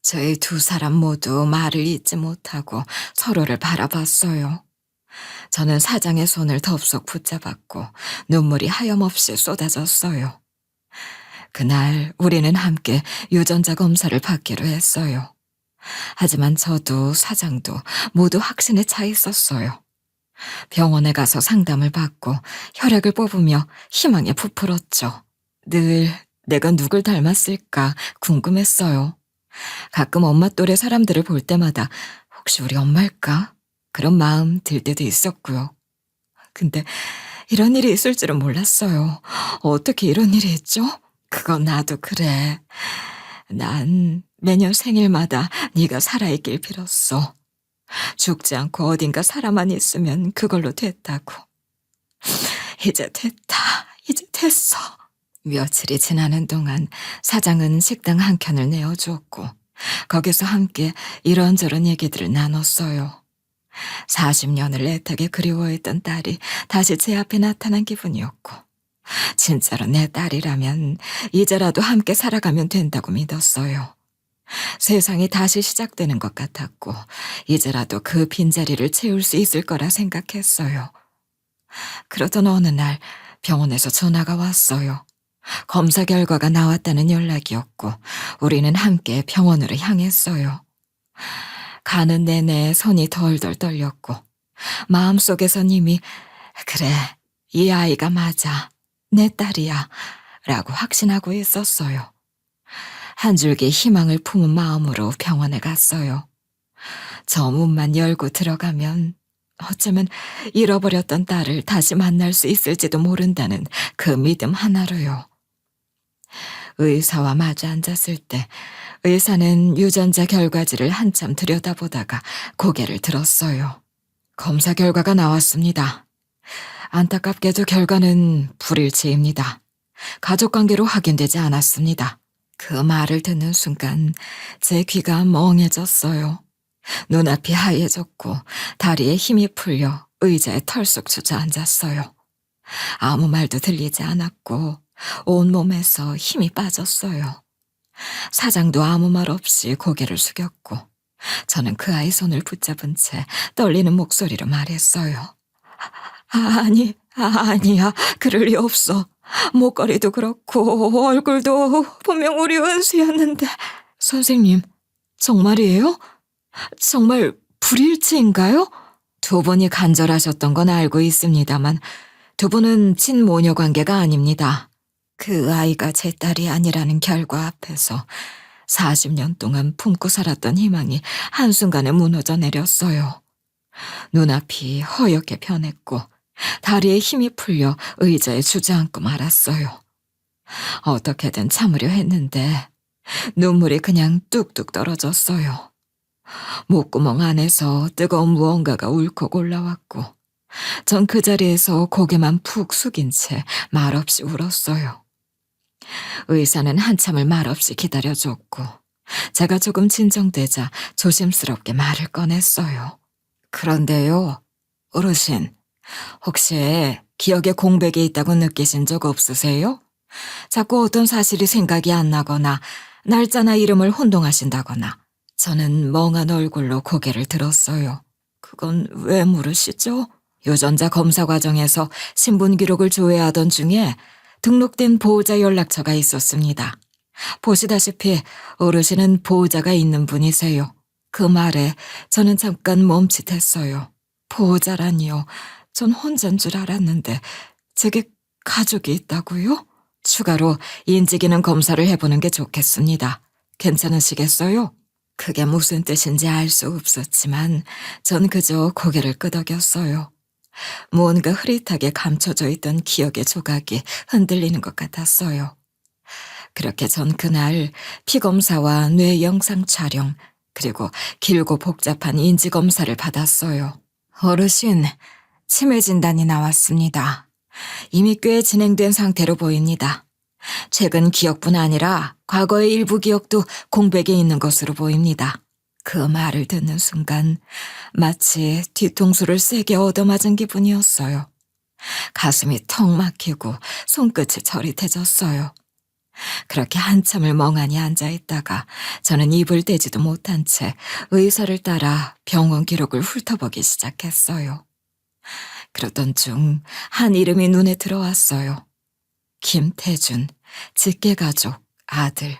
저희 두 사람 모두 말을 잇지 못하고 서로를 바라봤어요. 저는 사장의 손을 덥석 붙잡았고 눈물이 하염없이 쏟아졌어요. 그날 우리는 함께 유전자 검사를 받기로 했어요. 하지만 저도 사장도 모두 확신에 차 있었어요. 병원에 가서 상담을 받고 혈액을 뽑으며 희망에 부풀었죠. 늘 내가 누굴 닮았을까 궁금했어요. 가끔 엄마 또래 사람들을 볼 때마다 혹시 우리 엄마일까? 그런 마음 들 때도 있었고요. 근데 이런 일이 있을 줄은 몰랐어요. 어떻게 이런 일이 있죠? 그건 나도 그래. 난 매년 생일마다 네가 살아있길 빌었어. 죽지 않고 어딘가 살아만 있으면 그걸로 됐다고. 이제 됐다. 이제 됐어. 며칠이 지나는 동안 사장은 식당 한 켠을 내어주었고 거기서 함께 이런저런 얘기들을 나눴어요. 40년을 애타게 그리워했던 딸이 다시 제 앞에 나타난 기분이었고 진짜로 내 딸이라면 이제라도 함께 살아가면 된다고 믿었어요. 세상이 다시 시작되는 것 같았고 이제라도 그 빈자리를 채울 수 있을 거라 생각했어요. 그러던 어느 날 병원에서 전화가 왔어요. 검사 결과가 나왔다는 연락이었고 우리는 함께 병원으로 향했어요. 가는 내내 손이 덜덜 떨렸고 마음속에선 이미 그래, 이 아이가 맞아. 내 딸이야. 라고 확신하고 있었어요. 한 줄기 희망을 품은 마음으로 병원에 갔어요. 저 문만 열고 들어가면 어쩌면 잃어버렸던 딸을 다시 만날 수 있을지도 모른다는 그 믿음 하나로요. 의사와 마주 앉았을 때 의사는 유전자 결과지를 한참 들여다보다가 고개를 들었어요. 검사 결과가 나왔습니다. 안타깝게도 결과는 불일치입니다. 가족관계로 확인되지 않았습니다. 그 말을 듣는 순간 제 귀가 멍해졌어요. 눈앞이 하얘졌고 다리에 힘이 풀려 의자에 털썩 주저앉았어요. 아무 말도 들리지 않았고 온몸에서 힘이 빠졌어요. 사장도 아무 말 없이 고개를 숙였고 저는 그 아이 손을 붙잡은 채 떨리는 목소리로 말했어요. 아니야. 그럴 리 없어. 목걸이도 그렇고 얼굴도 분명 우리 은수였는데. 선생님, 정말이에요? 정말 불일치인가요? 두 분이 간절하셨던 건 알고 있습니다만 두 분은 친모녀 관계가 아닙니다. 그 아이가 제 딸이 아니라는 결과 앞에서 40년 동안 품고 살았던 희망이 한순간에 무너져 내렸어요. 눈앞이 허옇게 변했고 다리에 힘이 풀려 의자에 주저앉고 말았어요. 어떻게든 참으려 했는데 눈물이 그냥 뚝뚝 떨어졌어요. 목구멍 안에서 뜨거운 무언가가 울컥 올라왔고 전 그 자리에서 고개만 푹 숙인 채 말없이 울었어요. 의사는 한참을 말없이 기다려줬고 제가 조금 진정되자 조심스럽게 말을 꺼냈어요. 그런데요, 어르신, 혹시 기억에 공백이 있다고 느끼신 적 없으세요? 자꾸 어떤 사실이 생각이 안 나거나 날짜나 이름을 혼동하신다거나. 저는 멍한 얼굴로 고개를 들었어요. 그건 왜 물으시죠? 유전자 검사 과정에서 신분 기록을 조회하던 중에 등록된 보호자 연락처가 있었습니다. 보시다시피 어르신은 보호자가 있는 분이세요. 그 말에 저는 잠깐 멈칫했어요. 보호자라니요. 전 혼자인 줄 알았는데 제게 가족이 있다고요? 추가로 인지기능 검사를 해보는 게 좋겠습니다. 괜찮으시겠어요? 그게 무슨 뜻인지 알 수 없었지만 전 그저 고개를 끄덕였어요. 무언가 흐릿하게 감춰져 있던 기억의 조각이 흔들리는 것 같았어요. 그렇게 전 그날 피검사와 뇌 영상 촬영 그리고 길고 복잡한 인지검사를 받았어요. 어르신, 치매 진단이 나왔습니다. 이미 꽤 진행된 상태로 보입니다. 최근 기억뿐 아니라 과거의 일부 기억도 공백이 있는 것으로 보입니다. 그 말을 듣는 순간 마치 뒤통수를 세게 얻어맞은 기분이었어요. 가슴이 턱 막히고 손끝이 저릿해졌어요. 그렇게 한참을 멍하니 앉아있다가 저는 입을 떼지도 못한 채 의사를 따라 병원 기록을 훑어보기 시작했어요. 그러던 중 한 이름이 눈에 들어왔어요. 김태준, 직계가족, 아들.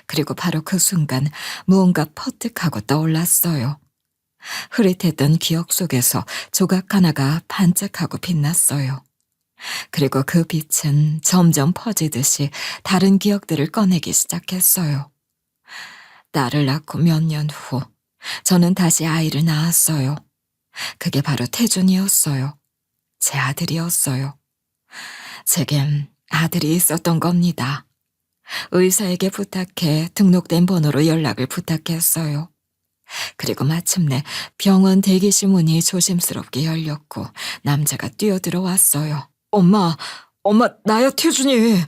그리고 바로 그 순간 무언가 퍼뜩하고 떠올랐어요. 흐릿했던 기억 속에서 조각 하나가 반짝하고 빛났어요. 그리고 그 빛은 점점 퍼지듯이 다른 기억들을 꺼내기 시작했어요. 딸을 낳고 몇 년 후 저는 다시 아이를 낳았어요. 그게 바로 태준이었어요. 제 아들이었어요. 제겐 아들이 있었던 겁니다. 의사에게 부탁해 등록된 번호로 연락을 부탁했어요. 그리고 마침내 병원 대기실 문이 조심스럽게 열렸고 남자가 뛰어들어왔어요. 엄마, 나야 태준이.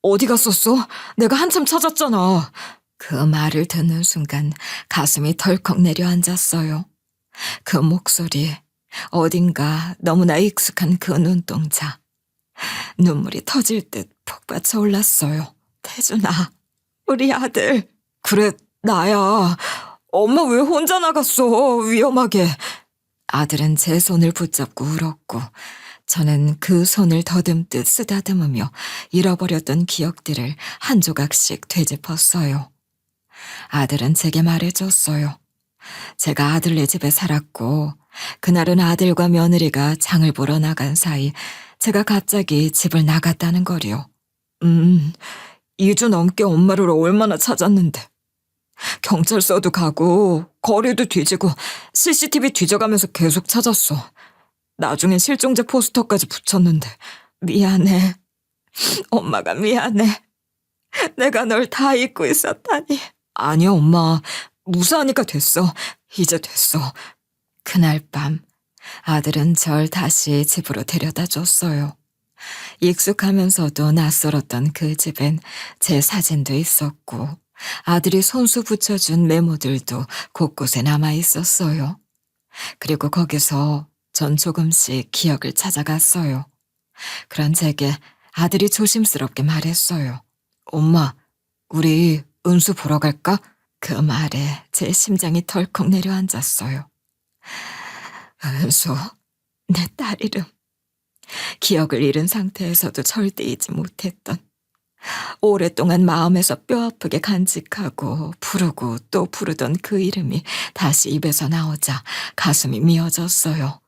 어디 갔었어? 내가 한참 찾았잖아. 그 말을 듣는 순간 가슴이 덜컥 내려앉았어요. 그 목소리, 어딘가 너무나 익숙한 그 눈동자. 눈물이 터질 듯 폭받쳐 올랐어요. 태준아, 우리 아들. 그래, 나야. 엄마 왜 혼자 나갔어? 위험하게. 아들은 제 손을 붙잡고 울었고 저는 그 손을 더듬듯 쓰다듬으며 잃어버렸던 기억들을 한 조각씩 되짚었어요. 아들은 제게 말해줬어요. 제가 아들네 집에 살았고 그날은 아들과 며느리가 장을 보러 나간 사이 제가 갑자기 집을 나갔다는 거리요. 2주 넘게 엄마를 얼마나 찾았는데. 경찰서도 가고 거리도 뒤지고 CCTV 뒤져가면서 계속 찾았어. 나중엔 실종자 포스터까지 붙였는데 미안해. 엄마가 미안해. 내가 널 다 잊고 있었다니. 아니야 엄마. 무사하니까 됐어. 이제 됐어. 그날 밤 아들은 절 다시 집으로 데려다 줬어요. 익숙하면서도 낯설었던 그 집엔 제 사진도 있었고 아들이 손수 붙여준 메모들도 곳곳에 남아 있었어요. 그리고 거기서 전 조금씩 기억을 찾아갔어요. 그런 제게 아들이 조심스럽게 말했어요. 엄마, 우리 은수 보러 갈까? 그 말에 제 심장이 덜컥 내려앉았어요. 은수, 내 딸 이름. 기억을 잃은 상태에서도 절대 잊지 못했던, 오랫동안 마음에서 뼈아프게 간직하고 부르고 또 부르던 그 이름이 다시 입에서 나오자 가슴이 미어졌어요.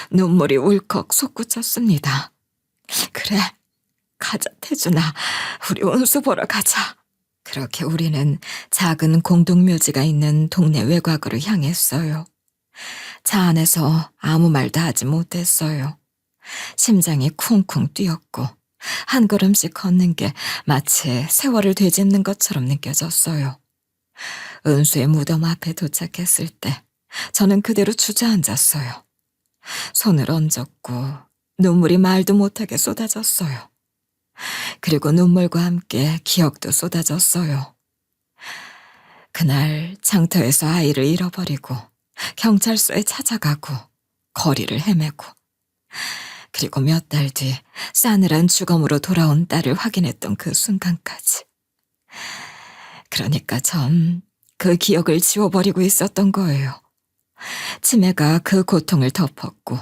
눈물이 울컥 솟구쳤습니다. 그래, 가자 태준아, 우리 은수 보러 가자. 그렇게 우리는 작은 공동묘지가 있는 동네 외곽으로 향했어요. 차 안에서 아무 말도 하지 못했어요. 심장이 쿵쿵 뛰었고 한 걸음씩 걷는 게 마치 세월을 되짚는 것처럼 느껴졌어요. 은수의 무덤 앞에 도착했을 때 저는 그대로 주저앉았어요. 손을 얹었고 눈물이 말도 못하게 쏟아졌어요. 그리고 눈물과 함께 기억도 쏟아졌어요. 그날 장터에서 아이를 잃어버리고 경찰서에 찾아가고 거리를 헤매고 그리고 몇 달 뒤 싸늘한 죽음으로 돌아온 딸을 확인했던 그 순간까지. 그러니까 전 그 기억을 지워버리고 있었던 거예요. 치매가 그 고통을 덮었고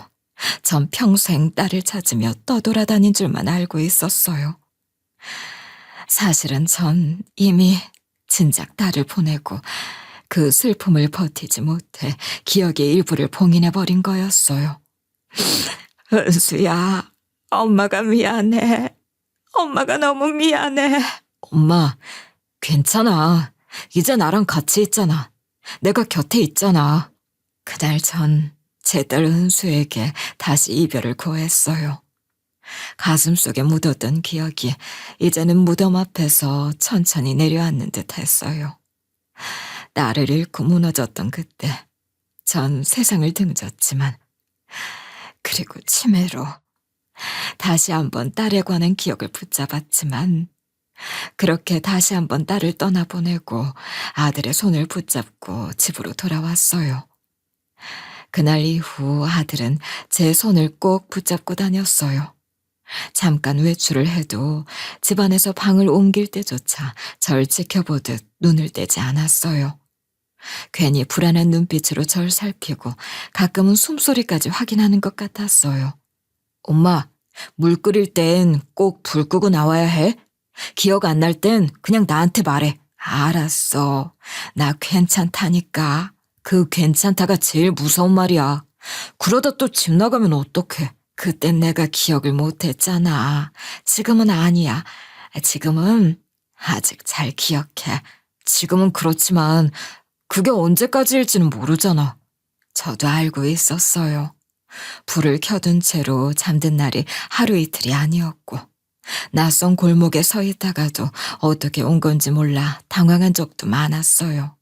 전 평생 딸을 찾으며 떠돌아다닌 줄만 알고 있었어요. 사실은 전 이미 진작 딸을 보내고 그 슬픔을 버티지 못해 기억의 일부를 봉인해버린 거였어요. 은수야, 엄마가 미안해. 엄마가 너무 미안해. 엄마, 괜찮아. 이제 나랑 같이 있잖아. 내가 곁에 있잖아. 그날 전 제 딸 은수에게 다시 이별을 고했어요. 가슴속에 묻었던 기억이 이제는 무덤 앞에서 천천히 내려앉는 듯 했어요. 딸을 잃고 무너졌던 그때 전 세상을 등졌지만 그리고 치매로 다시 한번 딸에 관한 기억을 붙잡았지만 그렇게 다시 한번 딸을 떠나보내고 아들의 손을 붙잡고 집으로 돌아왔어요. 그날 이후 아들은 제 손을 꼭 붙잡고 다녔어요. 잠깐 외출을 해도 집안에서 방을 옮길 때조차 절 지켜보듯 눈을 떼지 않았어요. 괜히 불안한 눈빛으로 절 살피고 가끔은 숨소리까지 확인하는 것 같았어요. 엄마, 물 끓일 땐 꼭 불 끄고 나와야 해? 기억 안 날 땐 그냥 나한테 말해. 알았어. 나 괜찮다니까. 그 괜찮다가 제일 무서운 말이야. 그러다 또 집 나가면 어떡해. 그땐 내가 기억을 못했잖아. 지금은 아니야. 지금은 아직 잘 기억해. 지금은 그렇지만 그게 언제까지일지는 모르잖아. 저도 알고 있었어요. 불을 켜둔 채로 잠든 날이 하루 이틀이 아니었고 낯선 골목에 서 있다가도 어떻게 온 건지 몰라 당황한 적도 많았어요.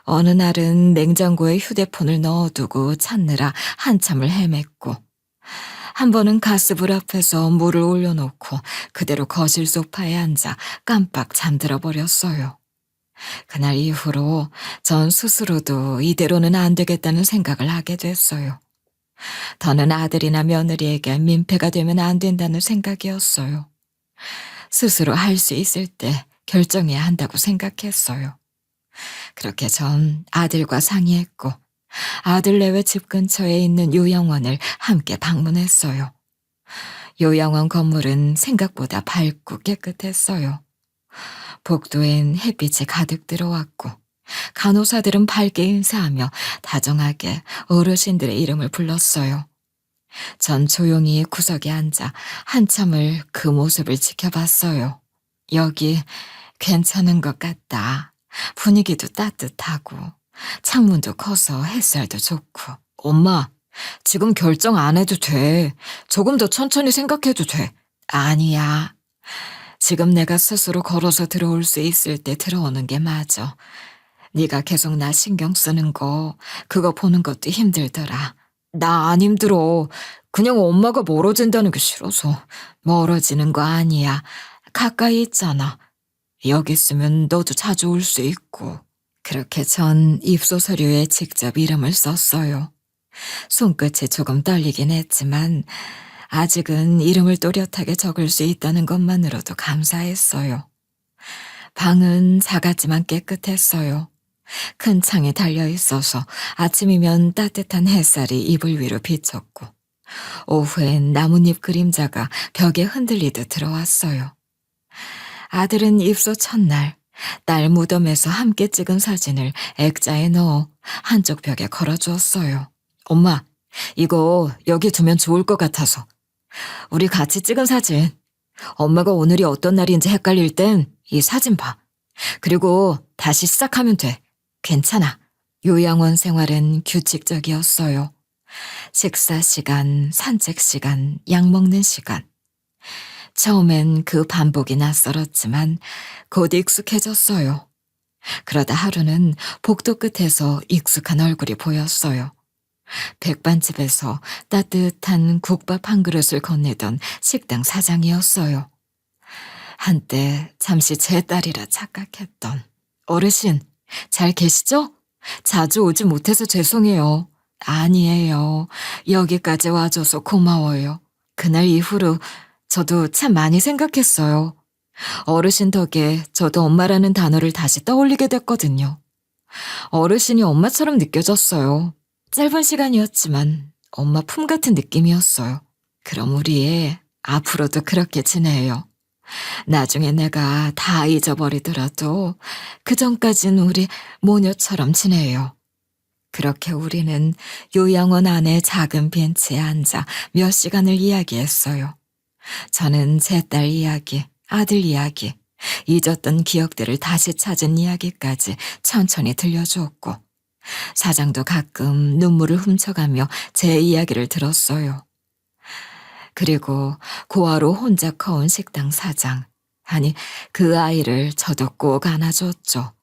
어느 날은 냉장고에 휴대폰을 넣어두고 찾느라 한참을 헤맸고 한 번은 가스불 앞에서 물을 올려놓고 그대로 거실 소파에 앉아 깜빡 잠들어 버렸어요. 그날 이후로 전 스스로도 이대로는 안 되겠다는 생각을 하게 됐어요. 더는 아들이나 며느리에게 민폐가 되면 안 된다는 생각이었어요. 스스로 할 수 있을 때 결정해야 한다고 생각했어요. 그렇게 전 아들과 상의했고 아들 내외 집 근처에 있는 요양원을 함께 방문했어요. 요양원 건물은 생각보다 밝고 깨끗했어요. 복도엔 햇빛이 가득 들어왔고 간호사들은 밝게 인사하며 다정하게 어르신들의 이름을 불렀어요. 전 조용히 구석에 앉아 한참을 그 모습을 지켜봤어요. 여기 괜찮은 것 같다. 분위기도 따뜻하고 창문도 커서 햇살도 좋고. 엄마, 지금 결정 안 해도 돼. 조금 더 천천히 생각해도 돼. 아니야. 지금 내가 스스로 걸어서 들어올 수 있을 때 들어오는 게 맞아. 네가 계속 나 신경 쓰는 거, 그거 보는 것도 힘들더라. 나 안 힘들어. 그냥 엄마가 멀어진다는 게 싫어서. 멀어지는 거 아니야. 가까이 있잖아. 여기 있으면 너도 자주 올 수 있고. 그렇게 전 입소 서류에 직접 이름을 썼어요. 손끝이 조금 떨리긴 했지만 아직은 이름을 또렷하게 적을 수 있다는 것만으로도 감사했어요. 방은 작았지만 깨끗했어요. 큰 창이 달려 있어서 아침이면 따뜻한 햇살이 이불 위로 비쳤고, 오후엔 나뭇잎 그림자가 벽에 흔들리듯 들어왔어요. 아들은 입소 첫날 딸 무덤에서 함께 찍은 사진을 액자에 넣어 한쪽 벽에 걸어주었어요. 엄마, 이거 여기 두면 좋을 것 같아서. 우리 같이 찍은 사진. 엄마가 오늘이 어떤 날인지 헷갈릴 땐 이 사진 봐. 그리고 다시 시작하면 돼. 괜찮아. 요양원 생활은 규칙적이었어요. 식사 시간, 산책 시간, 약 먹는 시간. 처음엔 그 반복이 낯설었지만 곧 익숙해졌어요. 그러다 하루는 복도 끝에서 익숙한 얼굴이 보였어요. 백반집에서 따뜻한 국밥 한 그릇을 건네던 식당 사장이었어요. 한때 잠시 제 딸이라 착각했던. 어르신, 잘 계시죠? 자주 오지 못해서 죄송해요. 아니에요. 여기까지 와줘서 고마워요. 그날 이후로 저도 참 많이 생각했어요. 어르신 덕에 저도 엄마라는 단어를 다시 떠올리게 됐거든요. 어르신이 엄마처럼 느껴졌어요. 짧은 시간이었지만 엄마 품 같은 느낌이었어요. 그럼 우리 앞으로도 그렇게 지내요. 나중에 내가 다 잊어버리더라도 그 전까진 우리 모녀처럼 지내요. 그렇게 우리는 요양원 안의 작은 벤치에 앉아 몇 시간을 이야기했어요. 저는 제 딸 이야기, 아들 이야기, 잊었던 기억들을 다시 찾은 이야기까지 천천히 들려주었고, 사장도 가끔 눈물을 훔쳐가며 제 이야기를 들었어요. 그리고 고아로 혼자 커온 식당 사장, 아니 그 아이를 저도 꼭 안아줬죠.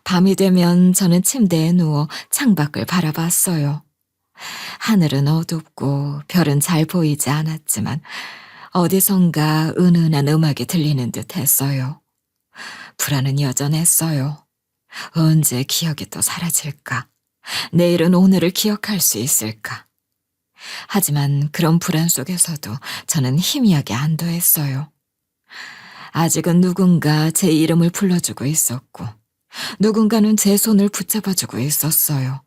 밤이 되면 저는 침대에 누워 창밖을 바라봤어요. 하늘은 어둡고 별은 잘 보이지 않았지만 어디선가 은은한 음악이 들리는 듯 했어요. 불안은 여전했어요. 언제 기억이 또 사라질까? 내일은 오늘을 기억할 수 있을까? 하지만 그런 불안 속에서도 저는 희미하게 안도했어요. 아직은 누군가 제 이름을 불러주고 있었고, 누군가는 제 손을 붙잡아주고 있었어요.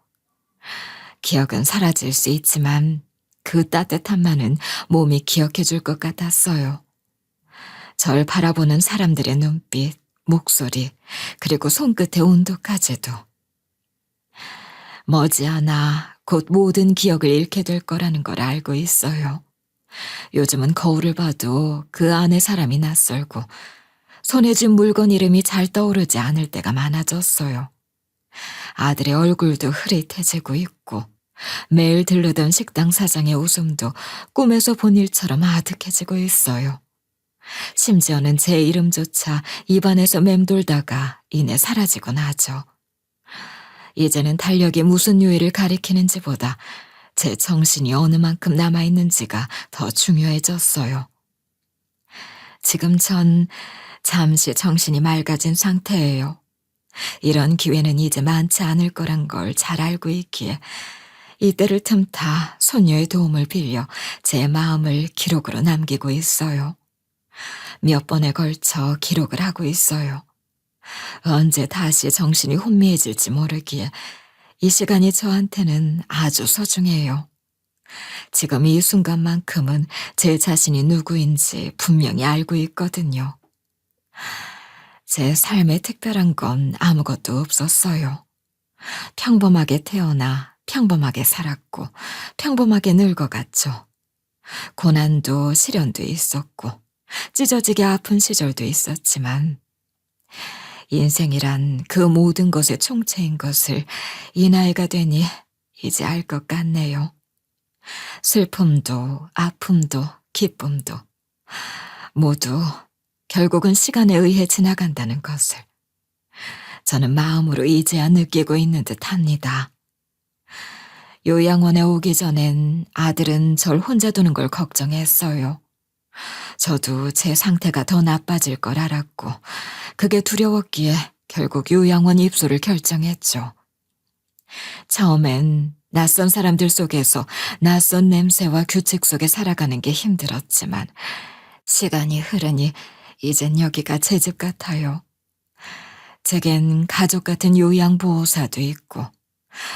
기억은 사라질 수 있지만 그 따뜻함만은 몸이 기억해 줄 것 같았어요. 절 바라보는 사람들의 눈빛, 목소리, 그리고 손끝의 온도까지도. 머지않아 곧 모든 기억을 잃게 될 거라는 걸 알고 있어요. 요즘은 거울을 봐도 그 안에 사람이 낯설고 손에 쥔 물건 이름이 잘 떠오르지 않을 때가 많아졌어요. 아들의 얼굴도 흐릿해지고 있고 매일 들르던 식당 사장의 웃음도 꿈에서 본 일처럼 아득해지고 있어요. 심지어는 제 이름조차 입안에서 맴돌다가 이내 사라지곤 하죠. 이제는 달력이 무슨 요일을 가리키는지보다 제 정신이 어느 만큼 남아있는지가 더 중요해졌어요. 지금 전 잠시 정신이 맑아진 상태예요. 이런 기회는 이제 많지 않을 거란 걸 잘 알고 있기에 이때를 틈타 손녀의 도움을 빌려 제 마음을 기록으로 남기고 있어요. 몇 번에 걸쳐 기록을 하고 있어요. 언제 다시 정신이 혼미해질지 모르기에 이 시간이 저한테는 아주 소중해요. 지금 이 순간만큼은 제 자신이 누구인지 분명히 알고 있거든요. 제 삶에 특별한 건 아무것도 없었어요. 평범하게 태어나 평범하게 살았고 평범하게 늙어갔죠. 고난도 시련도 있었고 찢어지게 아픈 시절도 있었지만 인생이란 그 모든 것의 총체인 것을 이 나이가 되니 이제 알 것 같네요. 슬픔도 아픔도 기쁨도 모두 결국은 시간에 의해 지나간다는 것을 저는 마음으로 이제야 느끼고 있는 듯 합니다. 요양원에 오기 전엔 아들은 절 혼자 두는 걸 걱정했어요. 저도 제 상태가 더 나빠질 걸 알았고 그게 두려웠기에 결국 요양원 입소를 결정했죠. 처음엔 낯선 사람들 속에서 낯선 냄새와 규칙 속에 살아가는 게 힘들었지만 시간이 흐르니 이젠 여기가 제 집 같아요. 제겐 가족 같은 요양보호사도 있고,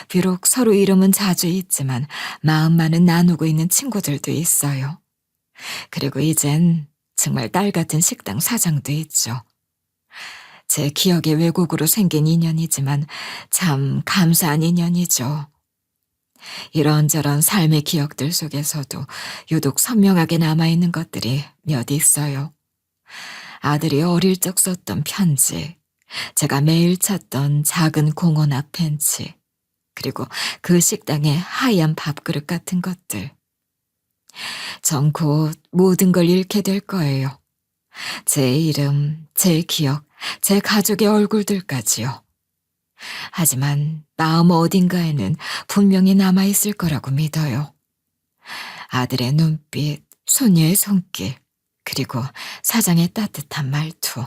비록 서로 이름은 자주 있지만 마음만은 나누고 있는 친구들도 있어요. 그리고 이젠 정말 딸 같은 식당 사장도 있죠. 제 기억의 왜곡으로 생긴 인연이지만 참 감사한 인연이죠. 이런저런 삶의 기억들 속에서도 유독 선명하게 남아있는 것들이 몇 있어요. 아들이 어릴 적 썼던 편지, 제가 매일 찾던 작은 공원 앞 벤치, 그리고 그 식당의 하얀 밥그릇 같은 것들. 전 곧 모든 걸 잃게 될 거예요. 제 이름, 제 기억, 제 가족의 얼굴들까지요. 하지만 마음 어딘가에는 분명히 남아있을 거라고 믿어요. 아들의 눈빛, 손녀의 손길, 그리고 사장의 따뜻한 말투.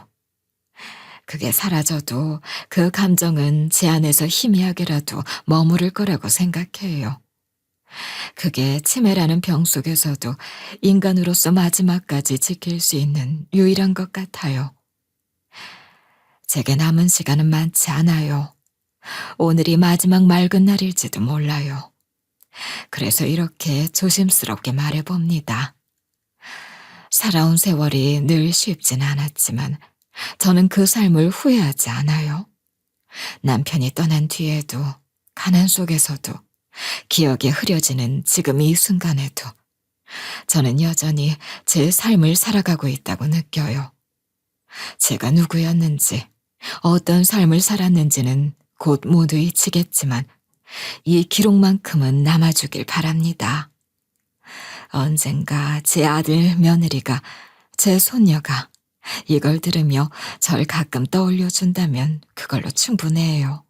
그게 사라져도 그 감정은 제 안에서 희미하게라도 머무를 거라고 생각해요. 그게 치매라는 병 속에서도 인간으로서 마지막까지 지킬 수 있는 유일한 것 같아요. 제게 남은 시간은 많지 않아요. 오늘이 마지막 맑은 날일지도 몰라요. 그래서 이렇게 조심스럽게 말해봅니다. 살아온 세월이 늘 쉽진 않았지만 저는 그 삶을 후회하지 않아요. 남편이 떠난 뒤에도, 가난 속에서도, 기억에 흐려지는 지금 이 순간에도 저는 여전히 제 삶을 살아가고 있다고 느껴요. 제가 누구였는지, 어떤 삶을 살았는지는 곧 모두 잊히겠지만 이 기록만큼은 남아주길 바랍니다. 언젠가 제 아들, 며느리가, 제 손녀가 이걸 들으며 절 가끔 떠올려준다면 그걸로 충분해요.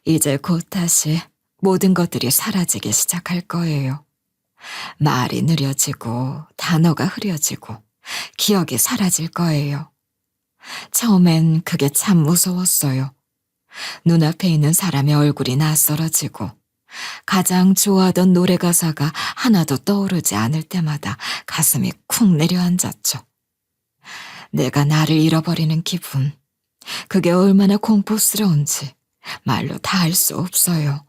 이제 곧 다시 모든 것들이 사라지기 시작할 거예요. 말이 느려지고 단어가 흐려지고 기억이 사라질 거예요. 처음엔 그게 참 무서웠어요. 눈앞에 있는 사람의 얼굴이 낯설어지고 가장 좋아하던 노래 가사가 하나도 떠오르지 않을 때마다 가슴이 쿵 내려앉았죠. 내가 나를 잃어버리는 기분, 그게 얼마나 공포스러운지 말로 다 할 수 없어요.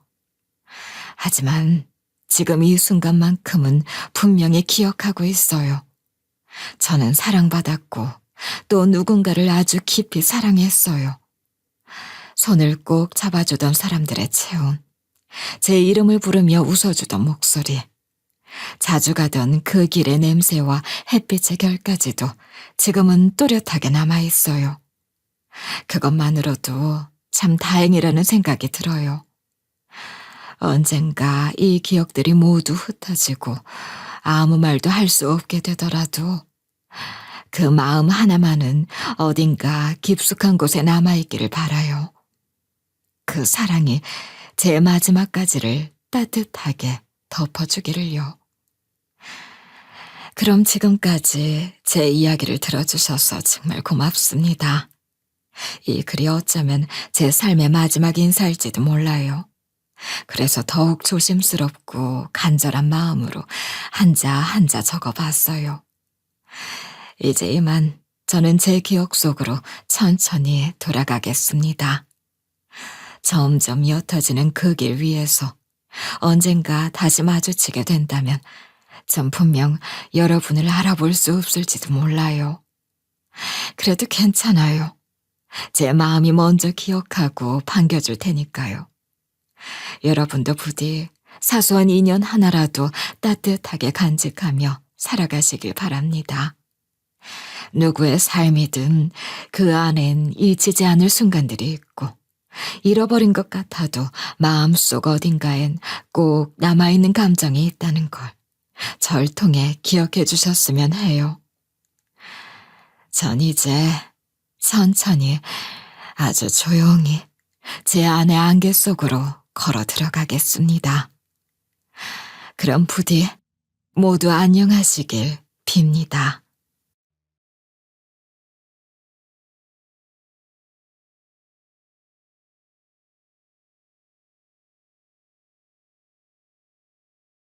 하지만 지금 이 순간만큼은 분명히 기억하고 있어요. 저는 사랑받았고 또 누군가를 아주 깊이 사랑했어요. 손을 꼭 잡아주던 사람들의 체온, 제 이름을 부르며 웃어주던 목소리, 자주 가던 그 길의 냄새와 햇빛의 결까지도 지금은 또렷하게 남아있어요. 그것만으로도 참 다행이라는 생각이 들어요. 언젠가 이 기억들이 모두 흩어지고 아무 말도 할 수 없게 되더라도 그 마음 하나만은 어딘가 깊숙한 곳에 남아있기를 바라요. 그 사랑이 제 마지막까지를 따뜻하게 덮어주기를요. 그럼 지금까지 제 이야기를 들어주셔서 정말 고맙습니다. 이 글이 어쩌면 제 삶의 마지막 인사일지도 몰라요. 그래서 더욱 조심스럽고 간절한 마음으로 한자 한자 적어봤어요. 이제 이만 저는 제 기억 속으로 천천히 돌아가겠습니다. 점점 옅어지는 그 길 위에서 언젠가 다시 마주치게 된다면 전 분명 여러분을 알아볼 수 없을지도 몰라요. 그래도 괜찮아요. 제 마음이 먼저 기억하고 반겨줄 테니까요. 여러분도 부디 사소한 인연 하나라도 따뜻하게 간직하며 살아가시길 바랍니다. 누구의 삶이든 그 안엔 잊히지 않을 순간들이 있고 잃어버린 것 같아도 마음속 어딘가엔 꼭 남아있는 감정이 있다는 걸 절 통해 기억해 주셨으면 해요. 전 이제 천천히 아주 조용히 제 안의 안개 속으로 걸어 들어가겠습니다. 그럼 부디 모두 안녕하시길 빕니다.